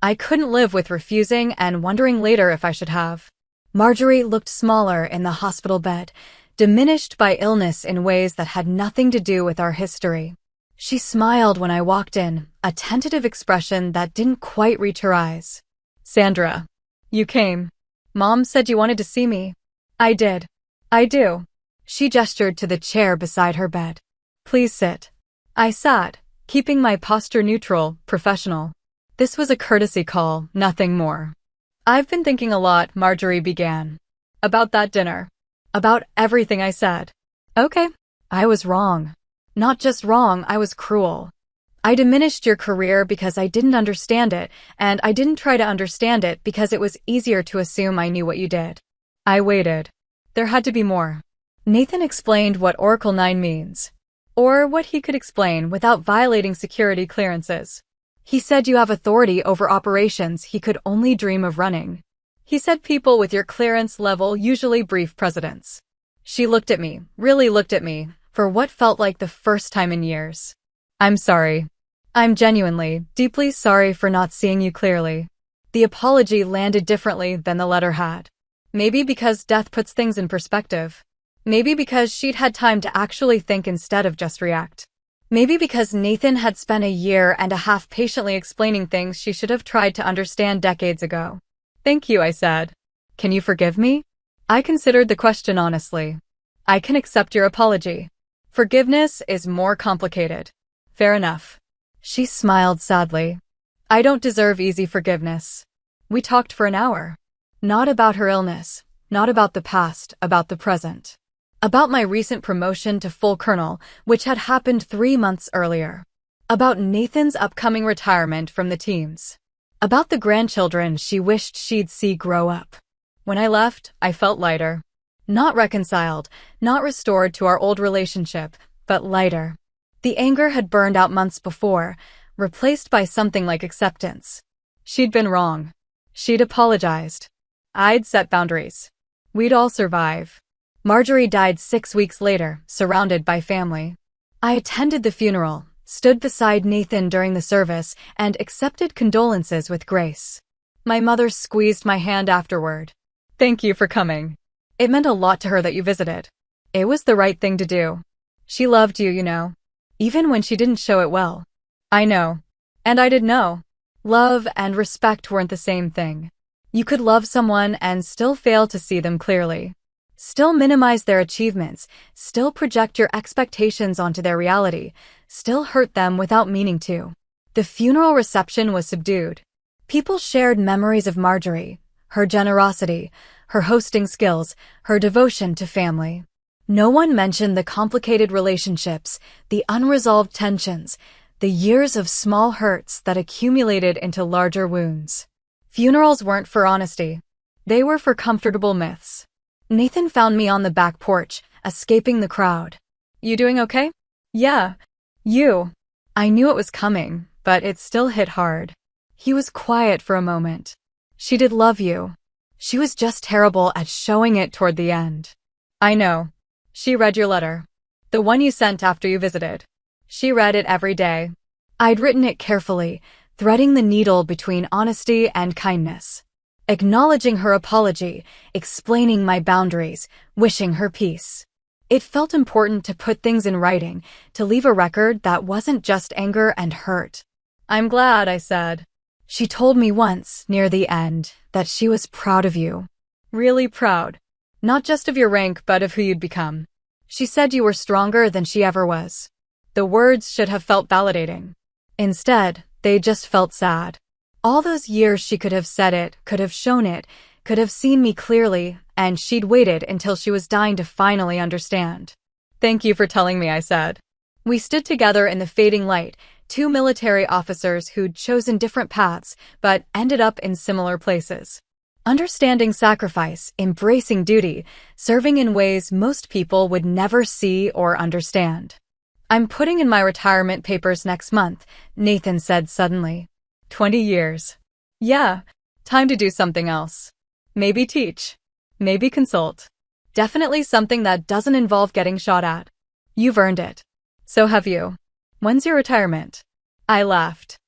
I couldn't live with refusing and wondering later if I should have. Marjorie looked smaller in the hospital bed, diminished by illness in ways that had nothing to do with our history. She smiled when I walked in, a tentative expression that didn't quite reach her eyes. "Sandra, you came. Mom said you wanted to see me." "I did. I do." She gestured to the chair beside her bed. "Please sit." I sat, keeping my posture neutral, professional. This was a courtesy call, nothing more. "I've been thinking a lot," Marjorie began. "About that dinner. About everything I said." "Okay. I was wrong. Not just wrong, I was cruel. I diminished your career because I didn't understand it, and I didn't try to understand it because it was easier to assume I knew what you did." I waited. There had to be more. Nathan explained what Oracle 9 means. Or what he could explain without violating security clearances. He said you have authority over operations he could only dream of running. He said people with your clearance level usually brief presidents. She looked at me, really looked at me, for what felt like the first time in years. "I'm sorry. I'm genuinely, deeply sorry for not seeing you clearly." The apology landed differently than the letter had. Maybe because death puts things in perspective. Maybe because she'd had time to actually think instead of just react. Maybe because Nathan had spent 1.5 years patiently explaining things she should have tried to understand decades ago. "Thank you," I said. "Can you forgive me?" I considered the question honestly. "I can accept your apology. Forgiveness is more complicated." "Fair enough." She smiled sadly. "I don't deserve easy forgiveness." We talked for an hour. Not about her illness, not about the past, about the present. About my recent promotion to full colonel, which had happened 3 months earlier. About Nathan's upcoming retirement from the teams. About the grandchildren she wished she'd see grow up. When I left, I felt lighter. Not reconciled, not restored to our old relationship, but lighter. The anger had burned out months before, replaced by something like acceptance. She'd been wrong. She'd apologized. I'd set boundaries. We'd all survive. Marjorie died 6 weeks later, surrounded by family. I attended the funeral, stood beside Nathan during the service, and accepted condolences with grace. My mother squeezed my hand afterward. "Thank you for coming. It meant a lot to her that you visited. It was the right thing to do. She loved you, you know. Even when she didn't show it well." I know. And I did know. Love and respect weren't the same thing. You could love someone and still fail to see them clearly. Still minimize their achievements, still project your expectations onto their reality, still hurt them without meaning to. The funeral reception was subdued. People shared memories of Marjorie, her generosity, her hosting skills, her devotion to family. No one mentioned the complicated relationships, the unresolved tensions, the years of small hurts that accumulated into larger wounds. Funerals weren't for honesty. They were for comfortable myths. Nathan found me on the back porch, escaping the crowd. "You doing okay?" "Yeah. You." I knew it was coming, but it still hit hard. He was quiet for a moment. "She did love you. She was just terrible at showing it toward the end." "I know. She read your letter. The one you sent after you visited. She read it every day." I'd written it carefully, threading the needle between honesty and kindness. Acknowledging her apology, explaining my boundaries, wishing her peace. It felt important to put things in writing, to leave a record that wasn't just anger and hurt. "I'm glad," I said. "She told me once, near the end, that she was proud of you. Really proud. Not just of your rank, but of who you'd become. She said you were stronger than she ever was." The words should have felt validating. Instead, they just felt sad. All those years she could have said it, could have shown it, could have seen me clearly, and she'd waited until she was dying to finally understand. Thank you for telling me, I said. We stood together in the fading light, two military officers who'd chosen different paths, but ended up in similar places. Understanding sacrifice, embracing duty, serving in ways most people would never see or understand. I'm putting in my retirement papers next month, Nathan said suddenly. 20 years. Yeah, time to do something else. Maybe teach. Maybe consult. Definitely something that doesn't involve getting shot at. You've earned it. So have you. When's your retirement? I laughed.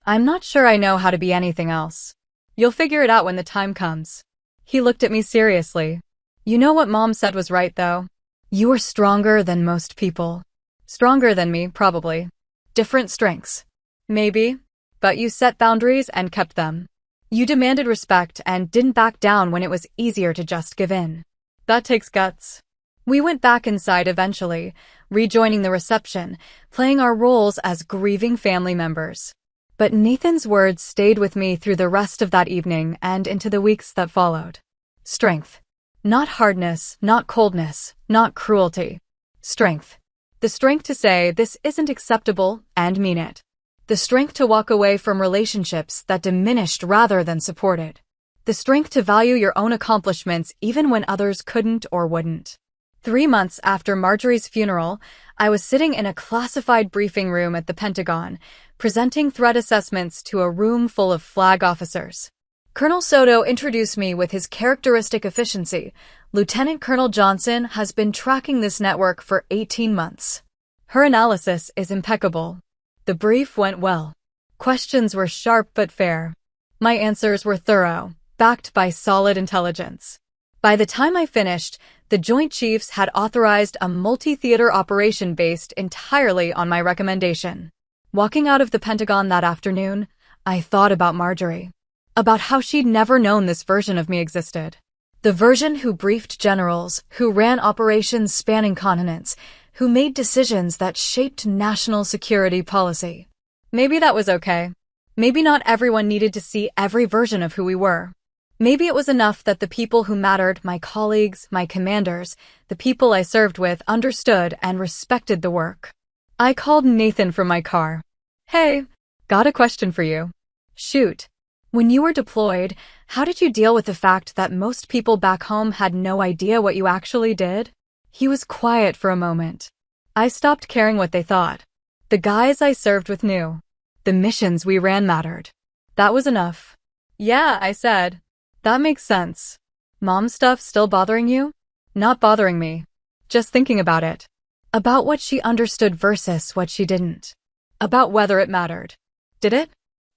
I'm not sure I know how to be anything else. You'll figure it out when the time comes. He looked at me seriously. You know what Mom said was right, though? You are stronger than most people. Stronger than me, probably. Different strengths. Maybe. But you set boundaries and kept them. You demanded respect and didn't back down when it was easier to just give in. That takes guts. We went back inside eventually, rejoining the reception, playing our roles as grieving family members. But Nathan's words stayed with me through the rest of that evening and into the weeks that followed. Strength. Not hardness, not coldness, not cruelty. Strength. The strength to say this isn't acceptable and mean it. The strength to walk away from relationships that diminished rather than supported. The strength to value your own accomplishments even when others couldn't or wouldn't. 3 months after Marjorie's funeral, I was sitting in a classified briefing room at the Pentagon, presenting threat assessments to a room full of flag officers. Colonel Soto introduced me with his characteristic efficiency. Lieutenant Colonel Johnson has been tracking this network for 18 months. Her analysis is impeccable. The brief went well. Questions were sharp but fair. My answers were thorough, backed by solid intelligence. By the time I finished, the Joint Chiefs had authorized a multi-theater operation based entirely on my recommendation. Walking out of the Pentagon that afternoon, I thought about Marjorie. About how she'd never known this version of me existed. The version who briefed generals, who ran operations spanning continents, who made decisions that shaped national security policy. Maybe that was okay. Maybe not everyone needed to see every version of who we were. Maybe it was enough that the people who mattered, my colleagues, my commanders, the people I served with, understood and respected the work. I called Nathan from my car. Hey, got a question for you. Shoot. When you were deployed, how did you deal with the fact that most people back home had no idea what you actually did? He was quiet for a moment. I stopped caring what they thought. The guys I served with knew. The missions we ran mattered. That was enough. Yeah, I said. That makes sense. Mom stuff still bothering you? Not bothering me. Just thinking about it. About what she understood versus what she didn't. About whether it mattered. Did it?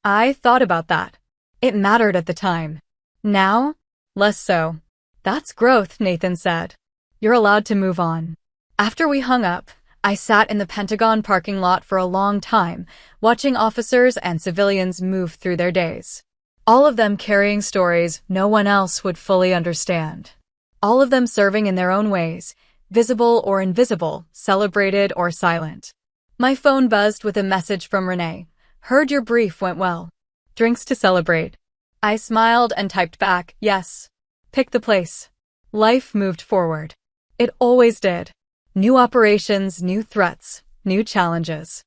I thought about that. It mattered at the time. Now? Less so. That's growth, Nathan said. You're allowed to move on. After we hung up, I sat in the Pentagon parking lot for a long time, watching officers and civilians move through their days. All of them carrying stories no one else would fully understand. All of them serving in their own ways, visible or invisible, celebrated or silent. My phone buzzed with a message from Renee. Heard your brief went well. Drinks to celebrate. I smiled and typed back, yes. Pick the place. Life moved forward. It always did. New operations, new threats, new challenges.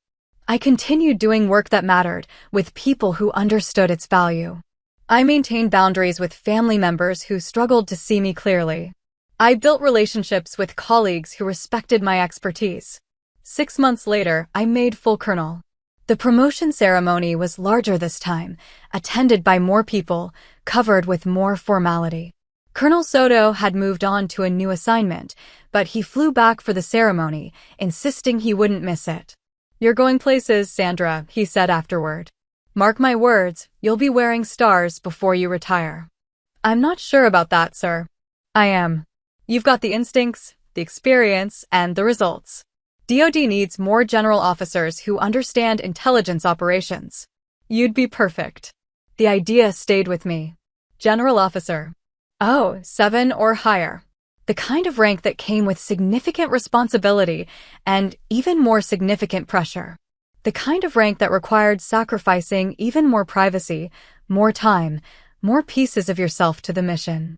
I continued doing work that mattered, with people who understood its value. I maintained boundaries with family members who struggled to see me clearly. I built relationships with colleagues who respected my expertise. 6 months later, I made full colonel. The promotion ceremony was larger this time, attended by more people, covered with more formality. Colonel Soto had moved on to a new assignment, but he flew back for the ceremony, insisting he wouldn't miss it. You're going places, Sandra, he said afterward. Mark my words, you'll be wearing stars before you retire. I'm not sure about that, sir. I am. You've got the instincts, the experience, and the results. DoD needs more general officers who understand intelligence operations. You'd be perfect. The idea stayed with me. General officer. Oh, 7 or higher. The kind of rank that came with significant responsibility and even more significant pressure. The kind of rank that required sacrificing even more privacy, more time, more pieces of yourself to the mission.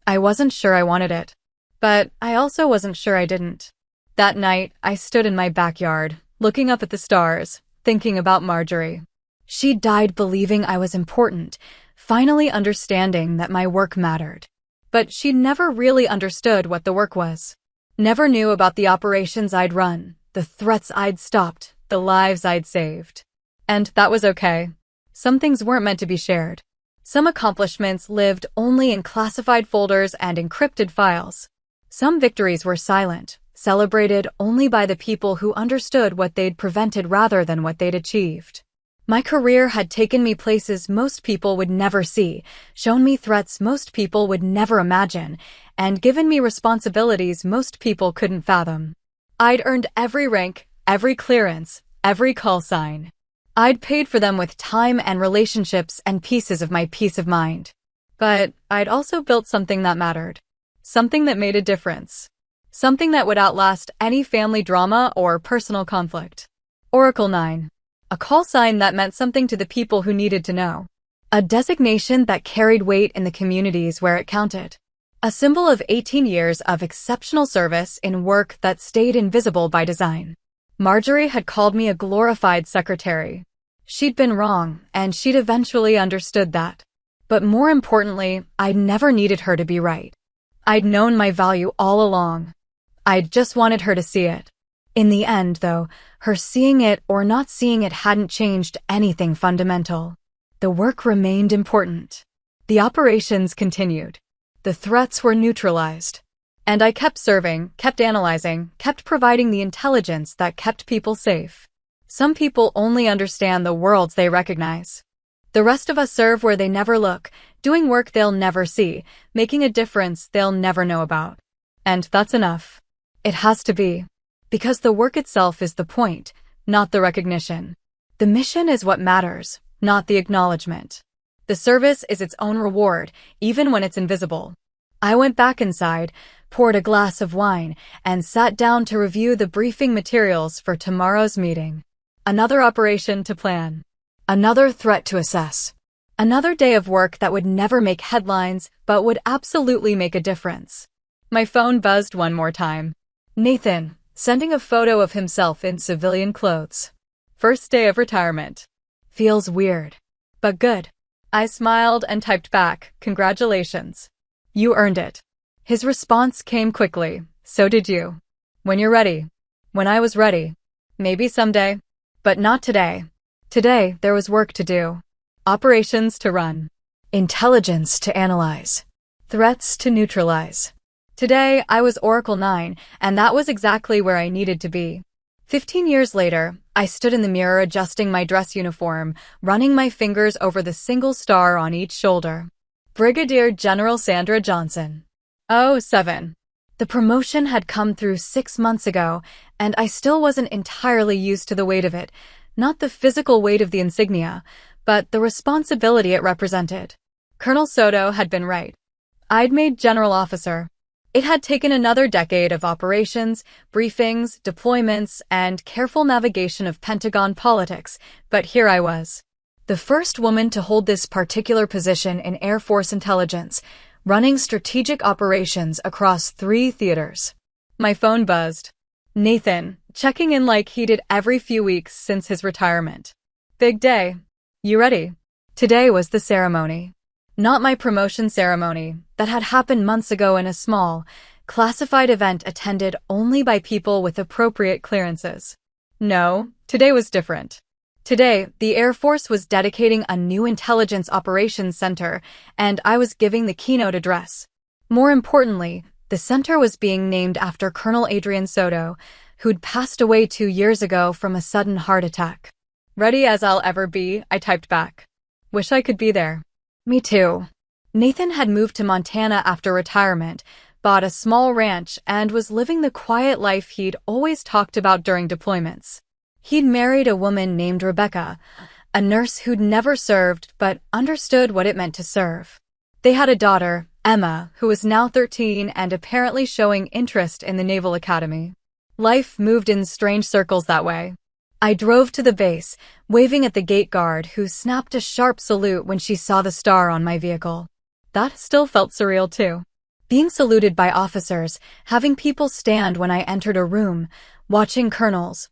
I wasn't sure I wanted it, but I also wasn't sure I didn't. That night, I stood in my backyard, looking up at the stars, thinking about Marjorie. She died believing I was important, finally understanding that my work mattered. But she never really understood what the work was. Never knew about the operations I'd run, the threats I'd stopped, the lives I'd saved. And that was okay. Some things weren't meant to be shared. Some accomplishments lived only in classified folders and encrypted files. Some victories were silent, celebrated only by the people who understood what they'd prevented rather than what they'd achieved. My career had taken me places most people would never see, shown me threats most people would never imagine, and given me responsibilities most people couldn't fathom. I'd earned every rank, every clearance, every call sign. I'd paid for them with time and relationships and pieces of my peace of mind. But I'd also built something that mattered. Something that made a difference. Something that would outlast any family drama or personal conflict. Oracle 9. A call sign that meant something to the people who needed to know. A designation that carried weight in the communities where it counted. A symbol of 18 years of exceptional service in work that stayed invisible by design. Marjorie had called me a glorified secretary. She'd been wrong, and she'd eventually understood that. But more importantly, I'd never needed her to be right. I'd known my value all along. I'd just wanted her to see it. In the end, though, her seeing it or not seeing it hadn't changed anything fundamental. The work remained important. The operations continued. The threats were neutralized. And I kept serving, kept analyzing, kept providing the intelligence that kept people safe. Some people only understand the worlds they recognize. The rest of us serve where they never look, doing work they'll never see, making a difference they'll never know about. And that's enough. It has to be. Because the work itself is the point, not the recognition. The mission is what matters, not the acknowledgement. The service is its own reward, even when it's invisible. I went back inside, poured a glass of wine, and sat down to review the briefing materials for tomorrow's meeting. Another operation to plan. Another threat to assess. Another day of work that would never make headlines, but would absolutely make a difference. My phone buzzed one more time. Nathan, sending a photo of himself in civilian clothes. First day of retirement. Feels weird, but good. I smiled and typed back, "Congratulations. You earned it." His response came quickly, "So did you. When you're ready." When I was ready. Maybe someday. But not today. Today, there was work to do. Operations to run. Intelligence to analyze. Threats to neutralize. Today, I was Oracle 9, and that was exactly where I needed to be. 15 years later, I stood in the mirror adjusting my dress uniform, running my fingers over the single star on each shoulder. Brigadier General Sandra Johnson. 07. The promotion had come through 6 months ago, and I still wasn't entirely used to the weight of it, not the physical weight of the insignia, but the responsibility it represented. Colonel Soto had been right. I'd made general officer. It had taken another decade of operations, briefings, deployments, and careful navigation of Pentagon politics, but here I was. The first woman to hold this particular position in Air Force intelligence, running strategic operations across 3 theaters. My phone buzzed. Nathan, checking in like he did every few weeks since his retirement. Big day. You ready? Today was the ceremony. Not my promotion ceremony, that had happened months ago in a small, classified event attended only by people with appropriate clearances. No, today was different. Today, the Air Force was dedicating a new intelligence operations center, and I was giving the keynote address. More importantly, the center was being named after Colonel Adrian Soto, who'd passed away 2 years ago from a sudden heart attack. Ready as I'll ever be, I typed back. Wish I could be there. Me too. Nathan had moved to Montana after retirement, bought a small ranch, and was living the quiet life he'd always talked about during deployments. He'd married a woman named Rebecca, a nurse who'd never served but understood what it meant to serve. They had a daughter, Emma, who was now 13 and apparently showing interest in the Naval Academy. Life moved in strange circles that way. I drove to the base, waving at the gate guard who snapped a sharp salute when she saw the star on my vehicle. That still felt surreal too. Being saluted by officers, having people stand when I entered a room, watching colonels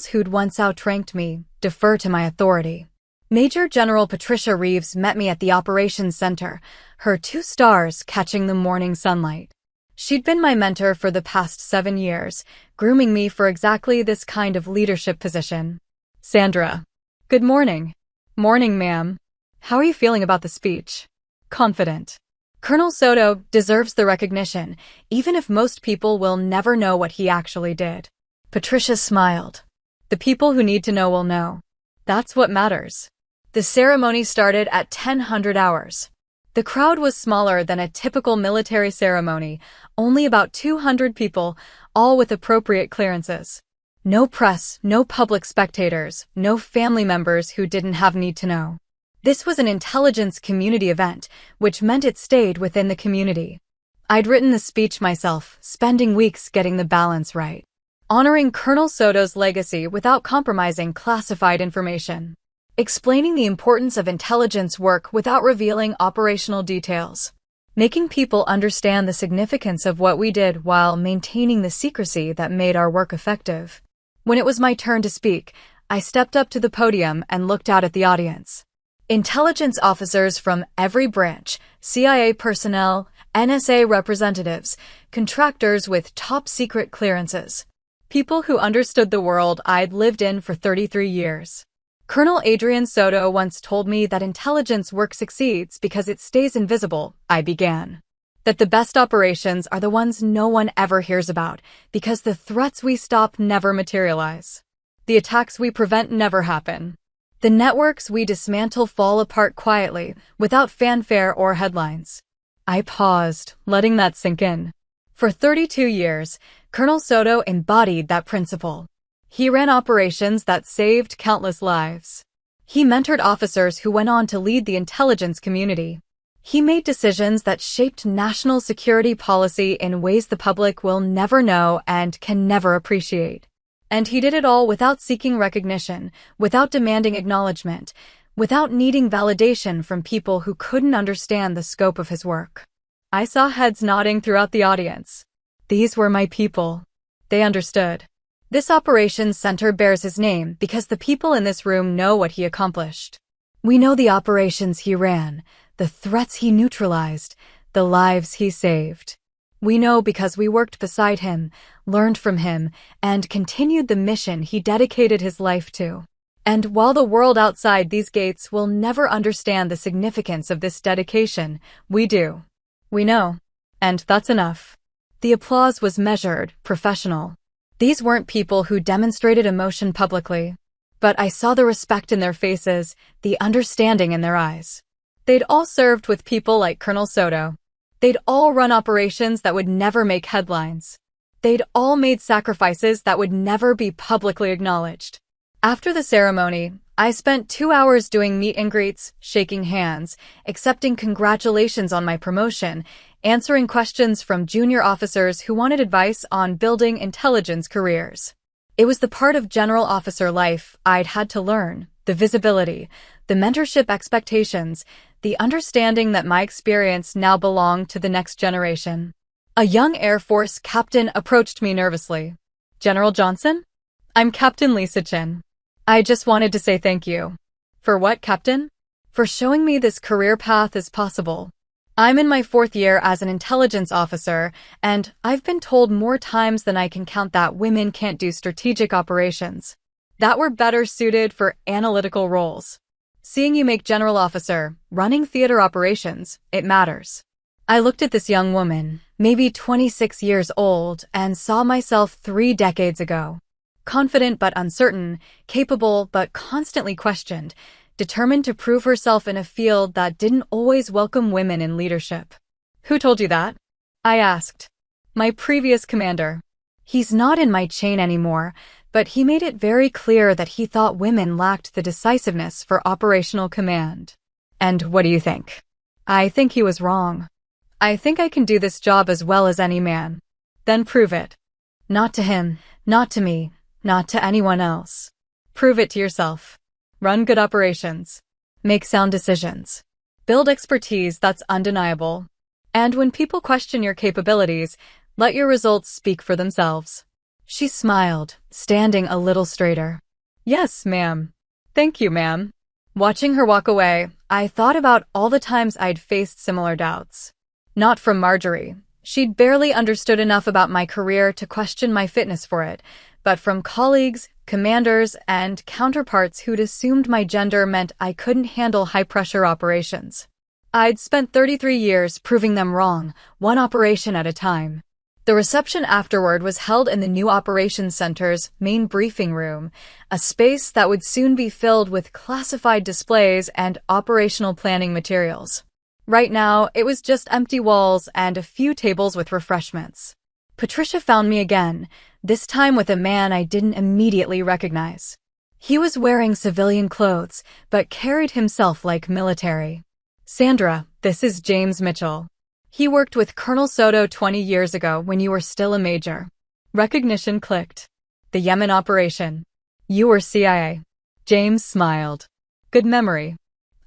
who'd once outranked me, defer to my authority. Major General Patricia Reeves met me at the operations center, her 2 stars catching the morning sunlight. She'd been my mentor for the past 7 years, grooming me for exactly this kind of leadership position. Sandra. Good morning. Morning, ma'am. How are you feeling about the speech? Confident. Colonel Soto deserves the recognition, even if most people will never know what he actually did. Patricia smiled. The people who need to know will know. That's what matters. The ceremony started at 10:00 hours. The crowd was smaller than a typical military ceremony, only about 200 people, all with appropriate clearances. No press, no public spectators, no family members who didn't have need to know. This was an intelligence community event, which meant it stayed within the community. I'd written the speech myself, spending weeks getting the balance right, honoring Colonel Soto's legacy without compromising classified information, explaining the importance of intelligence work without revealing operational details, making people understand the significance of what we did while maintaining the secrecy that made our work effective. When it was my turn to speak, I stepped up to the podium and looked out at the audience. Intelligence officers from every branch, CIA personnel, NSA representatives, contractors with top-secret clearances, people who understood the world I'd lived in for 33 years. Colonel Adrian Soto once told me that intelligence work succeeds because it stays invisible, I began. That the best operations are the ones no one ever hears about, because the threats we stop never materialize. The attacks we prevent never happen. The networks we dismantle fall apart quietly, without fanfare or headlines. I paused, letting that sink in. For 32 years, Colonel Soto embodied that principle. He ran operations that saved countless lives. He mentored officers who went on to lead the intelligence community. He made decisions that shaped national security policy in ways the public will never know and can never appreciate. And he did it all without seeking recognition, without demanding acknowledgement, without needing validation from people who couldn't understand the scope of his work. I saw heads nodding throughout the audience. These were my people. They understood. This operations center bears his name because the people in this room know what he accomplished. We know the operations he ran, the threats he neutralized, the lives he saved. We know because we worked beside him, learned from him, and continued the mission he dedicated his life to. And while the world outside these gates will never understand the significance of this dedication, we do. We know. And that's enough. The applause was measured, professional. These weren't people who demonstrated emotion publicly. But I saw the respect in their faces, the understanding in their eyes. They'd all served with people like Colonel Soto. They'd all run operations that would never make headlines. They'd all made sacrifices that would never be publicly acknowledged. After the ceremony, I spent 2 hours doing meet and greets, shaking hands, accepting congratulations on my promotion, answering questions from junior officers who wanted advice on building intelligence careers. It was the part of general officer life I'd had to learn, the visibility, the mentorship expectations, the understanding that my experience now belonged to the next generation. A young Air Force captain approached me nervously. General Johnson? I'm Captain Lisa Chin. I just wanted to say thank you. For what, Captain? For showing me this career path is possible. I'm in my 4th year as an intelligence officer, and I've been told more times than I can count that women can't do strategic operations, that we're better suited for analytical roles. Seeing you make general officer, running theater operations, it matters. I looked at this young woman, maybe 26 years old, and saw myself 3 decades ago. Confident but uncertain, capable but constantly questioned, determined to prove herself in a field that didn't always welcome women in leadership. Who told you that? I asked. My previous commander. He's not in my chain anymore, but he made it very clear that he thought women lacked the decisiveness for operational command. And what do you think? I think he was wrong. I think I can do this job as well as any man. Then prove it. Not to him, not to me, not to anyone else. Prove it to yourself. Run good operations. Make sound decisions. Build expertise that's undeniable. And when people question your capabilities, let your results speak for themselves. She smiled, standing a little straighter. Yes, ma'am. Thank you, ma'am. Watching her walk away, I thought about all the times I'd faced similar doubts. Not from Marjorie. She'd barely understood enough about my career to question my fitness for it, but from colleagues, commanders, and counterparts who'd assumed my gender meant I couldn't handle high-pressure operations. I'd spent 33 years proving them wrong, one operation at a time. The reception afterward was held in the new operations center's main briefing room, a space that would soon be filled with classified displays and operational planning materials. Right now, it was just empty walls and a few tables with refreshments. Patricia found me again, this time with a man I didn't immediately recognize. He was wearing civilian clothes, but carried himself like military. Sandra, this is James Mitchell. He worked with Colonel Soto 20 years ago when you were still a major. Recognition clicked. The Yemen operation. You were CIA. James smiled. Good memory.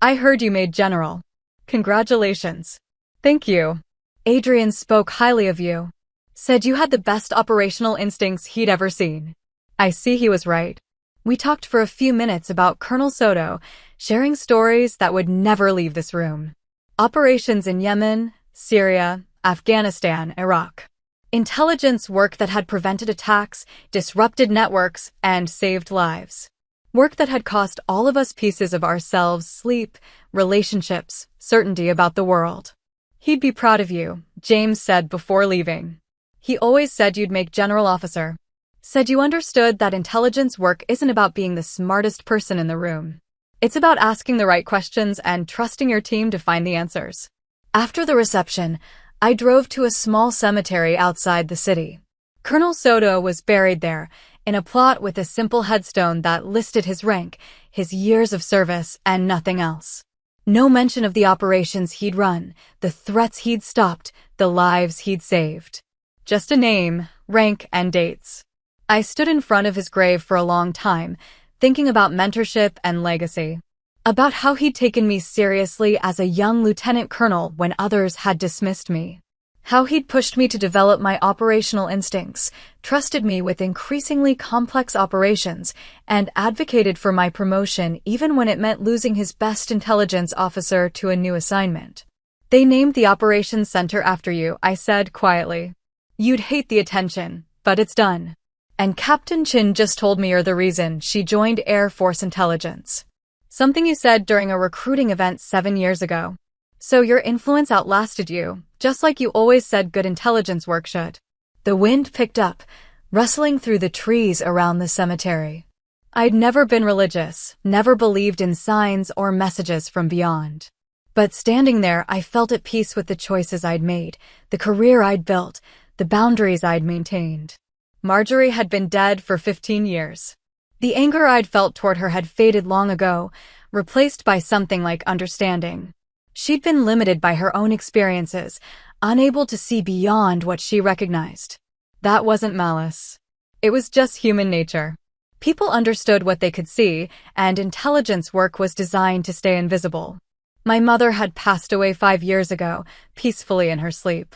I heard you made general. Congratulations. Thank you. Adrian spoke highly of you. Said you had the best operational instincts he'd ever seen. I see he was right. We talked for a few minutes about Colonel Soto, sharing stories that would never leave this room. Operations in Yemen, Syria, Afghanistan, Iraq. Intelligence work that had prevented attacks, disrupted networks, and saved lives. Work that had cost all of us pieces of ourselves, sleep, relationships, certainty about the world. He'd be proud of you, James said before leaving. He always said you'd make general officer. Said you understood that intelligence work isn't about being the smartest person in the room. It's about asking the right questions and trusting your team to find the answers. After the reception, I drove to a small cemetery outside the city. Colonel Soto was buried there, in a plot with a simple headstone that listed his rank, his years of service, and nothing else. No mention of the operations he'd run, the threats he'd stopped, the lives he'd saved. Just a name, rank, and dates. I stood in front of his grave for a long time, thinking about mentorship and legacy. About how he'd taken me seriously as a young lieutenant colonel when others had dismissed me. How he'd pushed me to develop my operational instincts, trusted me with increasingly complex operations, and advocated for my promotion even when it meant losing his best intelligence officer to a new assignment. They named the operations center after you, I said quietly. You'd hate the attention, but it's done. And Captain Chin just told me you're the reason she joined Air Force Intelligence. Something you said during a recruiting event 7 years ago. So your influence outlasted you, just like you always said good intelligence work should. The wind picked up, rustling through the trees around the cemetery. I'd never been religious, never believed in signs or messages from beyond. But standing there, I felt at peace with the choices I'd made, the career I'd built, the boundaries I'd maintained. Marjorie had been dead for 15 years. The anger I'd felt toward her had faded long ago, replaced by something like understanding. She'd been limited by her own experiences, unable to see beyond what she recognized. That wasn't malice. It was just human nature. People understood what they could see, and intelligence work was designed to stay invisible. My mother had passed away 5 years ago, peacefully in her sleep.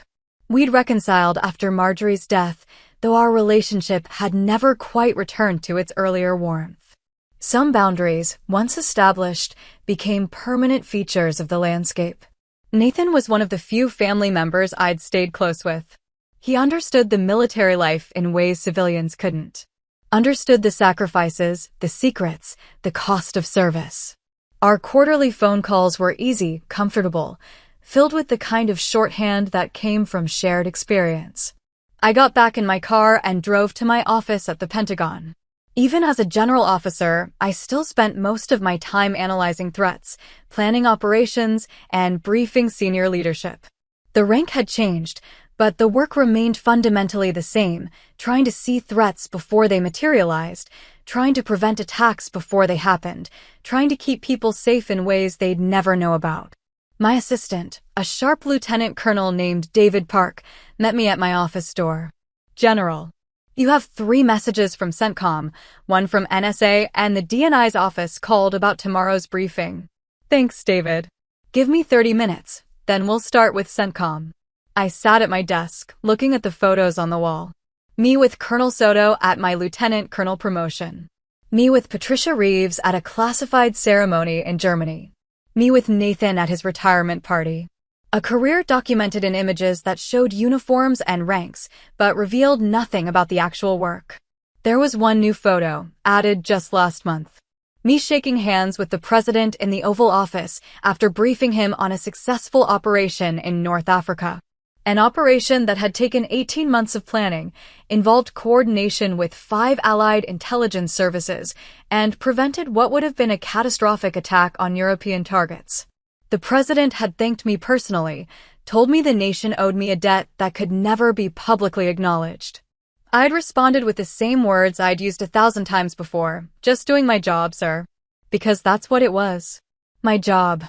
We'd reconciled after Marjorie's death, though our relationship had never quite returned to its earlier warmth. Some boundaries, once established, became permanent features of the landscape. Nathan was one of the few family members I'd stayed close with. He understood the military life in ways civilians couldn't. Understood the sacrifices, the secrets, the cost of service. Our quarterly phone calls were easy, comfortable, filled with the kind of shorthand that came from shared experience. I got back in my car and drove to my office at the Pentagon. Even as a general officer, I still spent most of my time analyzing threats, planning operations, and briefing senior leadership. The rank had changed, but the work remained fundamentally the same, trying to see threats before they materialized, trying to prevent attacks before they happened, trying to keep people safe in ways they'd never know about. My assistant, a sharp lieutenant colonel named David Park, met me at my office door. General. You have 3 messages from CENTCOM, one from NSA, and the DNI's office called about tomorrow's briefing. Thanks, David. Give me 30 minutes, then we'll start with CENTCOM. I sat at my desk, looking at the photos on the wall. Me with Colonel Soto at my lieutenant colonel promotion. Me with Patricia Reeves at a classified ceremony in Germany. Me with Nathan at his retirement party. A career documented in images that showed uniforms and ranks, but revealed nothing about the actual work. There was one new photo, added just last month. Me shaking hands with the president in the Oval Office after briefing him on a successful operation in North Africa. An operation that had taken 18 months of planning, involved coordination with 5 allied intelligence services, and prevented what would have been a catastrophic attack on European targets. The president had thanked me personally, told me the nation owed me a debt that could never be publicly acknowledged. I'd responded with the same words I'd used 1,000 times before, just doing my job, sir. Because that's what it was. My job.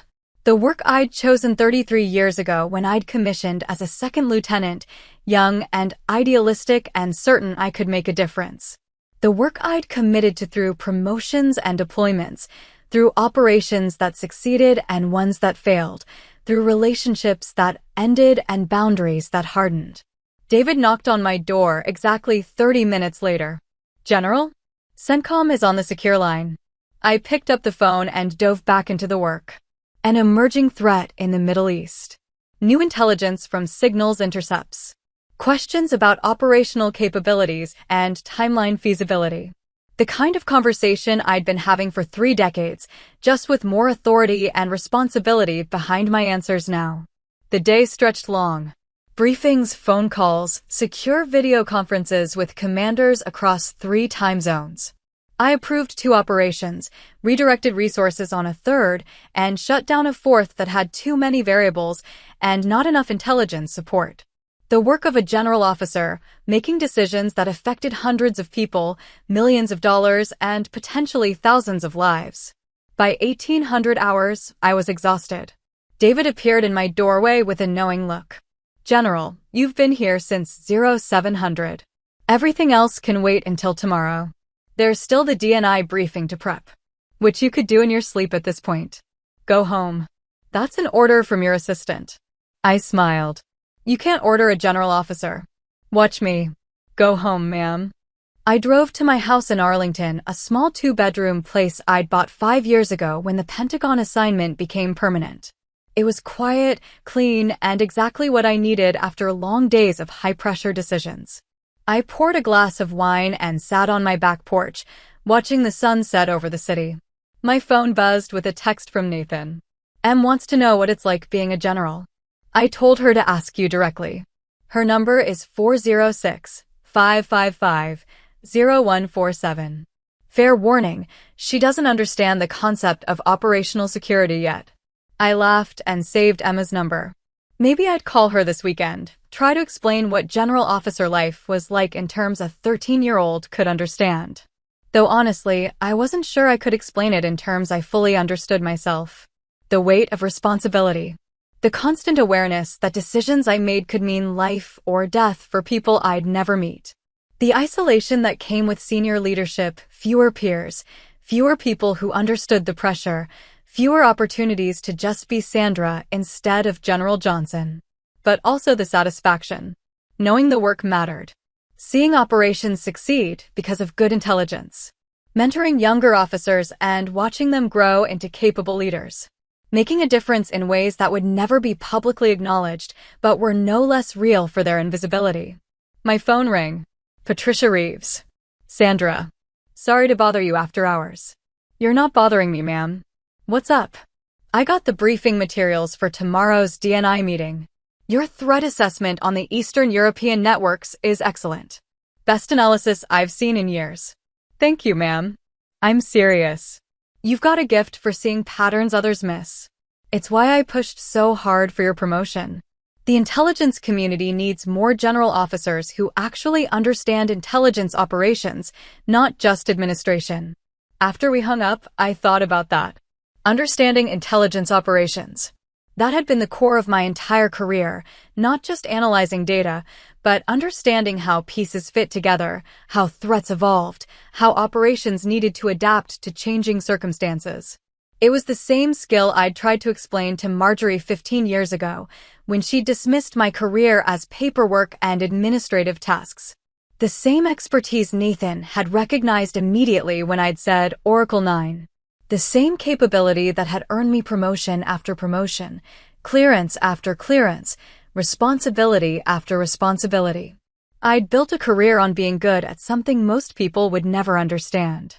The work I'd chosen 33 years ago when I'd commissioned as a second lieutenant, young and idealistic and certain I could make a difference. The work I'd committed to through promotions and deployments, through operations that succeeded and ones that failed, through relationships that ended and boundaries that hardened. David knocked on my door exactly 30 minutes later. General? CENTCOM is on the secure line. I picked up the phone and dove back into the work. An emerging threat in the Middle East. New intelligence from signals intercepts. Questions about operational capabilities and timeline feasibility. The kind of conversation I'd been having for 3 decades, just with more authority and responsibility behind my answers now. The day stretched long. Briefings, phone calls, secure video conferences with commanders across 3 time zones. I approved 2 operations, redirected resources on a 3rd, and shut down a 4th that had too many variables and not enough intelligence support. The work of a general officer, making decisions that affected hundreds of people, millions of dollars, and potentially thousands of lives. By 1800 hours, I was exhausted. David appeared in my doorway with a knowing look. General, you've been here since 0700. Everything else can wait until tomorrow. There's still the DNI briefing to prep, which you could do in your sleep at this point. Go home. That's an order from your assistant. I smiled. You can't order a general officer. Watch me. Go home, ma'am. I drove to my house in Arlington, a small 2-bedroom place I'd bought 5 years ago when the Pentagon assignment became permanent. It was quiet, clean, and exactly what I needed after long days of high-pressure decisions. I poured a glass of wine and sat on my back porch, watching the sun set over the city. My phone buzzed with a text from Nathan. Em wants to know what it's like being a general. I told her to ask you directly. Her number is 406-555-0147. Fair warning, she doesn't understand the concept of operational security yet. I laughed and saved Emma's number. Maybe I'd call her this weekend, try to explain what general officer life was like in terms a 13-year-old could understand. Though honestly, I wasn't sure I could explain it in terms I fully understood myself. The weight of responsibility. The constant awareness that decisions I made could mean life or death for people I'd never meet. The isolation that came with senior leadership, fewer peers, fewer people who understood the pressure, fewer opportunities to just be Sandra instead of General Johnson. But also the satisfaction. Knowing the work mattered. Seeing operations succeed because of good intelligence. Mentoring younger officers and watching them grow into capable leaders. Making a difference in ways that would never be publicly acknowledged, but were no less real for their invisibility. My phone rang. Patricia Reeves. Sandra. Sorry to bother you after hours. You're not bothering me, ma'am. What's up? I got the briefing materials for tomorrow's DNI meeting. Your threat assessment on the Eastern European networks is excellent. Best analysis I've seen in years. Thank you, ma'am. I'm serious. You've got a gift for seeing patterns others miss. It's why I pushed so hard for your promotion. The intelligence community needs more general officers who actually understand intelligence operations, not just administration. After we hung up, I thought about that. Understanding intelligence operations. That had been the core of my entire career, not just analyzing data, but understanding how pieces fit together, how threats evolved, how operations needed to adapt to changing circumstances. It was the same skill I'd tried to explain to Marjorie 15 years ago, when she dismissed my career as paperwork and administrative tasks. The same expertise Nathan had recognized immediately when I'd said Oracle 9. The same capability that had earned me promotion after promotion, clearance after clearance, responsibility after responsibility. I'd built a career on being good at something most people would never understand.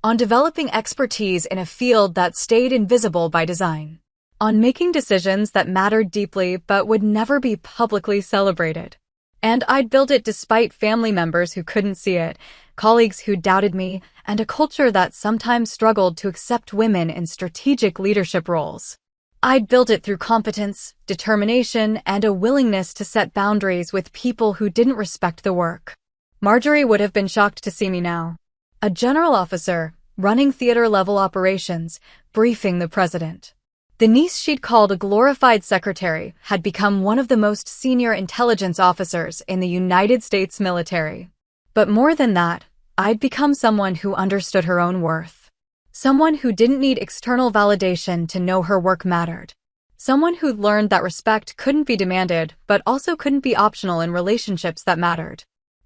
On developing expertise in a field that stayed invisible by design. On making decisions that mattered deeply but would never be publicly celebrated. And I'd built it despite family members who couldn't see it, colleagues who doubted me, and a culture that sometimes struggled to accept women in strategic leadership roles. I'd built it through competence, determination, and a willingness to set boundaries with people who didn't respect the work. Marjorie would have been shocked to see me now. A general officer, running theater-level operations, briefing the president. The niece she'd called a glorified secretary had become one of the most senior intelligence officers in the United States military. But more than that, I'd become someone who understood her own worth. Someone who didn't need external validation to know her work mattered. Someone who'd learned that respect couldn't be demanded, but also couldn't be optional in relationships that mattered.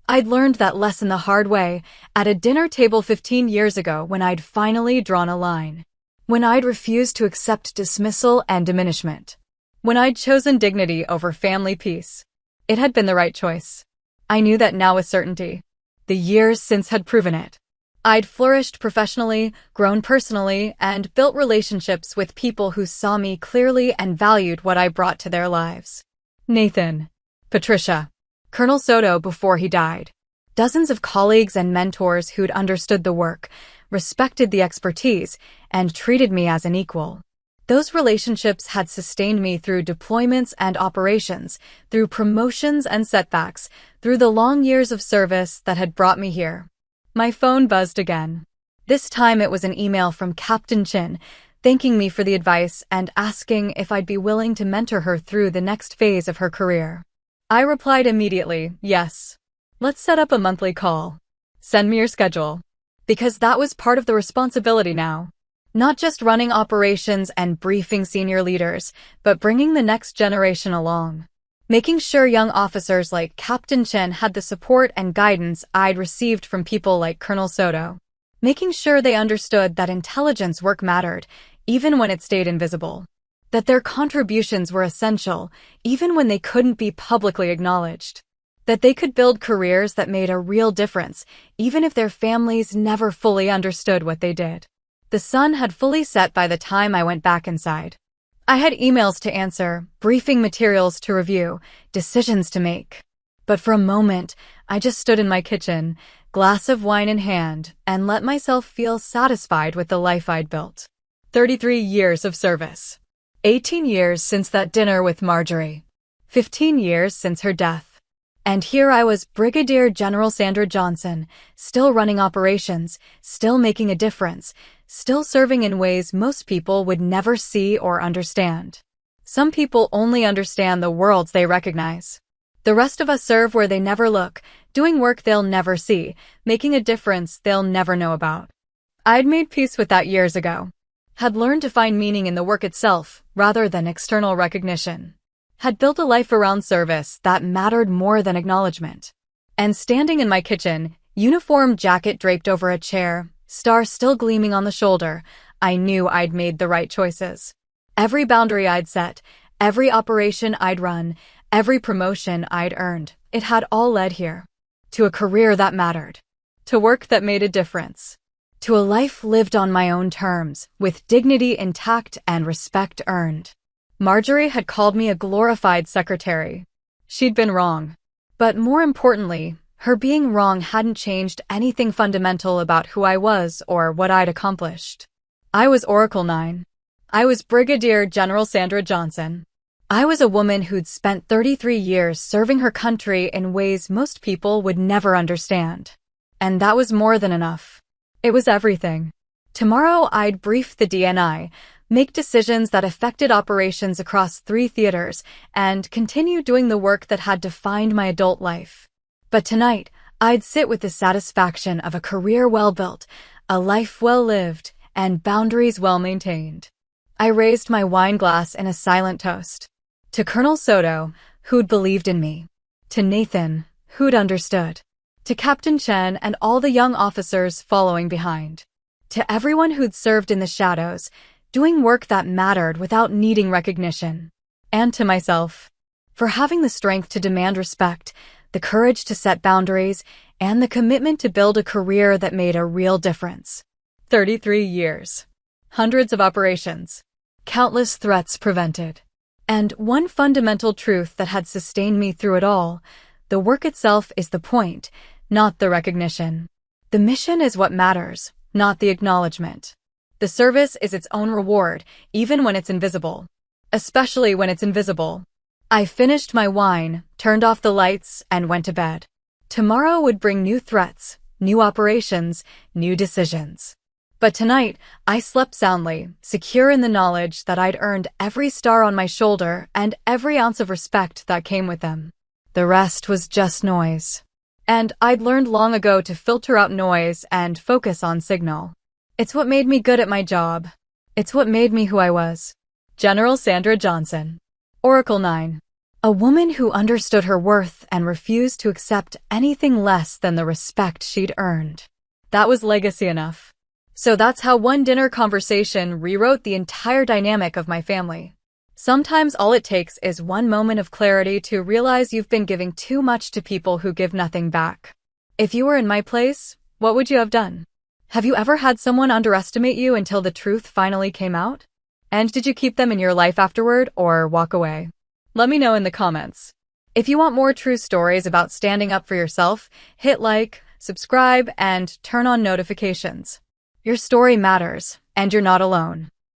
I'd learned that lesson the hard way, at a dinner table 15 years ago when I'd finally drawn a line. When I'd refused to accept dismissal and diminishment. When I'd chosen dignity over family peace. It had been the right choice. I knew that now with certainty. The years since had proven it. I'd flourished professionally, grown personally, and built relationships with people who saw me clearly and valued what I brought to their lives. Nathan. Patricia. Colonel Soto before he died. Dozens of colleagues and mentors who'd understood the work, respected the expertise, and treated me as an equal. Those relationships had sustained me through deployments and operations, through promotions and setbacks, through the long years of service that had brought me here. My phone buzzed again. This time it was an email from Captain Chin, thanking me for the advice and asking if I'd be willing to mentor her through the next phase of her career. I replied immediately, yes. Let's set up a monthly call. Send me your schedule. Because that was part of the responsibility now. Not just running operations and briefing senior leaders, but bringing the next generation along. Making sure young officers like Captain Chen had the support and guidance I'd received from people like Colonel Soto. Making sure they understood that intelligence work mattered, even when it stayed invisible. That their contributions were essential, even when they couldn't be publicly acknowledged. That they could build careers that made a real difference, even if their families never fully understood what they did. The sun had fully set by the time I went back inside. I had emails to answer, briefing materials to review, decisions to make. But for a moment, I just stood in my kitchen, glass of wine in hand, and let myself feel satisfied with the life I'd built. 33 years of service. 18 years since that dinner with Marjorie. 15 years since her death. And here I was, Brigadier General Sandra Johnson, still running operations, still making a difference, still serving in ways most people would never see or understand. Some people only understand the worlds they recognize. The rest of us serve where they never look, doing work they'll never see, making a difference they'll never know about. I'd made peace with that years ago. Had learned to find meaning in the work itself, rather than external recognition. Had built a life around service that mattered more than acknowledgement. And standing in my kitchen, uniform jacket draped over a chair, star still gleaming on the shoulder, I knew I'd made the right choices. Every boundary I'd set, every operation I'd run, every promotion I'd earned, it had all led here. To a career that mattered. To work that made a difference. To a life lived on my own terms, with dignity intact and respect earned. Marjorie had called me a glorified secretary. She'd been wrong. But more importantly, her being wrong hadn't changed anything fundamental about who I was or what I'd accomplished. I was Oracle 9. I was Brigadier General Sandra Johnson. I was a woman who'd spent 33 years serving her country in ways most people would never understand. And that was more than enough. It was everything. Tomorrow I'd brief the DNI, make decisions that affected operations across 3 theaters, and continue doing the work that had defined my adult life. But tonight, I'd sit with the satisfaction of a career well built, a life well lived, and boundaries well maintained. I raised my wine glass in a silent toast. To Colonel Soto, who'd believed in me. To Nathan, who'd understood. To Captain Chen and all the young officers following behind. To everyone who'd served in the shadows, doing work that mattered without needing recognition. And to myself, for having the strength to demand respect, the courage to set boundaries, and the commitment to build a career that made a real difference. 33 years. Hundreds of operations. Countless threats prevented. And one fundamental truth that had sustained me through it all: the work itself is the point, not the recognition. The mission is what matters, not the acknowledgement. The service is its own reward, even when it's invisible. Especially when it's invisible. I finished my wine, turned off the lights, and went to bed. Tomorrow would bring new threats, new operations, new decisions. But tonight, I slept soundly, secure in the knowledge that I'd earned every star on my shoulder and every ounce of respect that came with them. The rest was just noise. And I'd learned long ago to filter out noise and focus on signal. It's what made me good at my job. It's what made me who I was. General Sandra Johnson. Oracle 9. A woman who understood her worth and refused to accept anything less than the respect she'd earned. That was legacy enough. So that's how one dinner conversation rewrote the entire dynamic of my family. Sometimes all it takes is one moment of clarity to realize you've been giving too much to people who give nothing back. If you were in my place, what would you have done? Have you ever had someone underestimate you until the truth finally came out? And did you keep them in your life afterward or walk away? Let me know in the comments. If you want more true stories about standing up for yourself, hit like, subscribe, and turn on notifications. Your story matters, and you're not alone.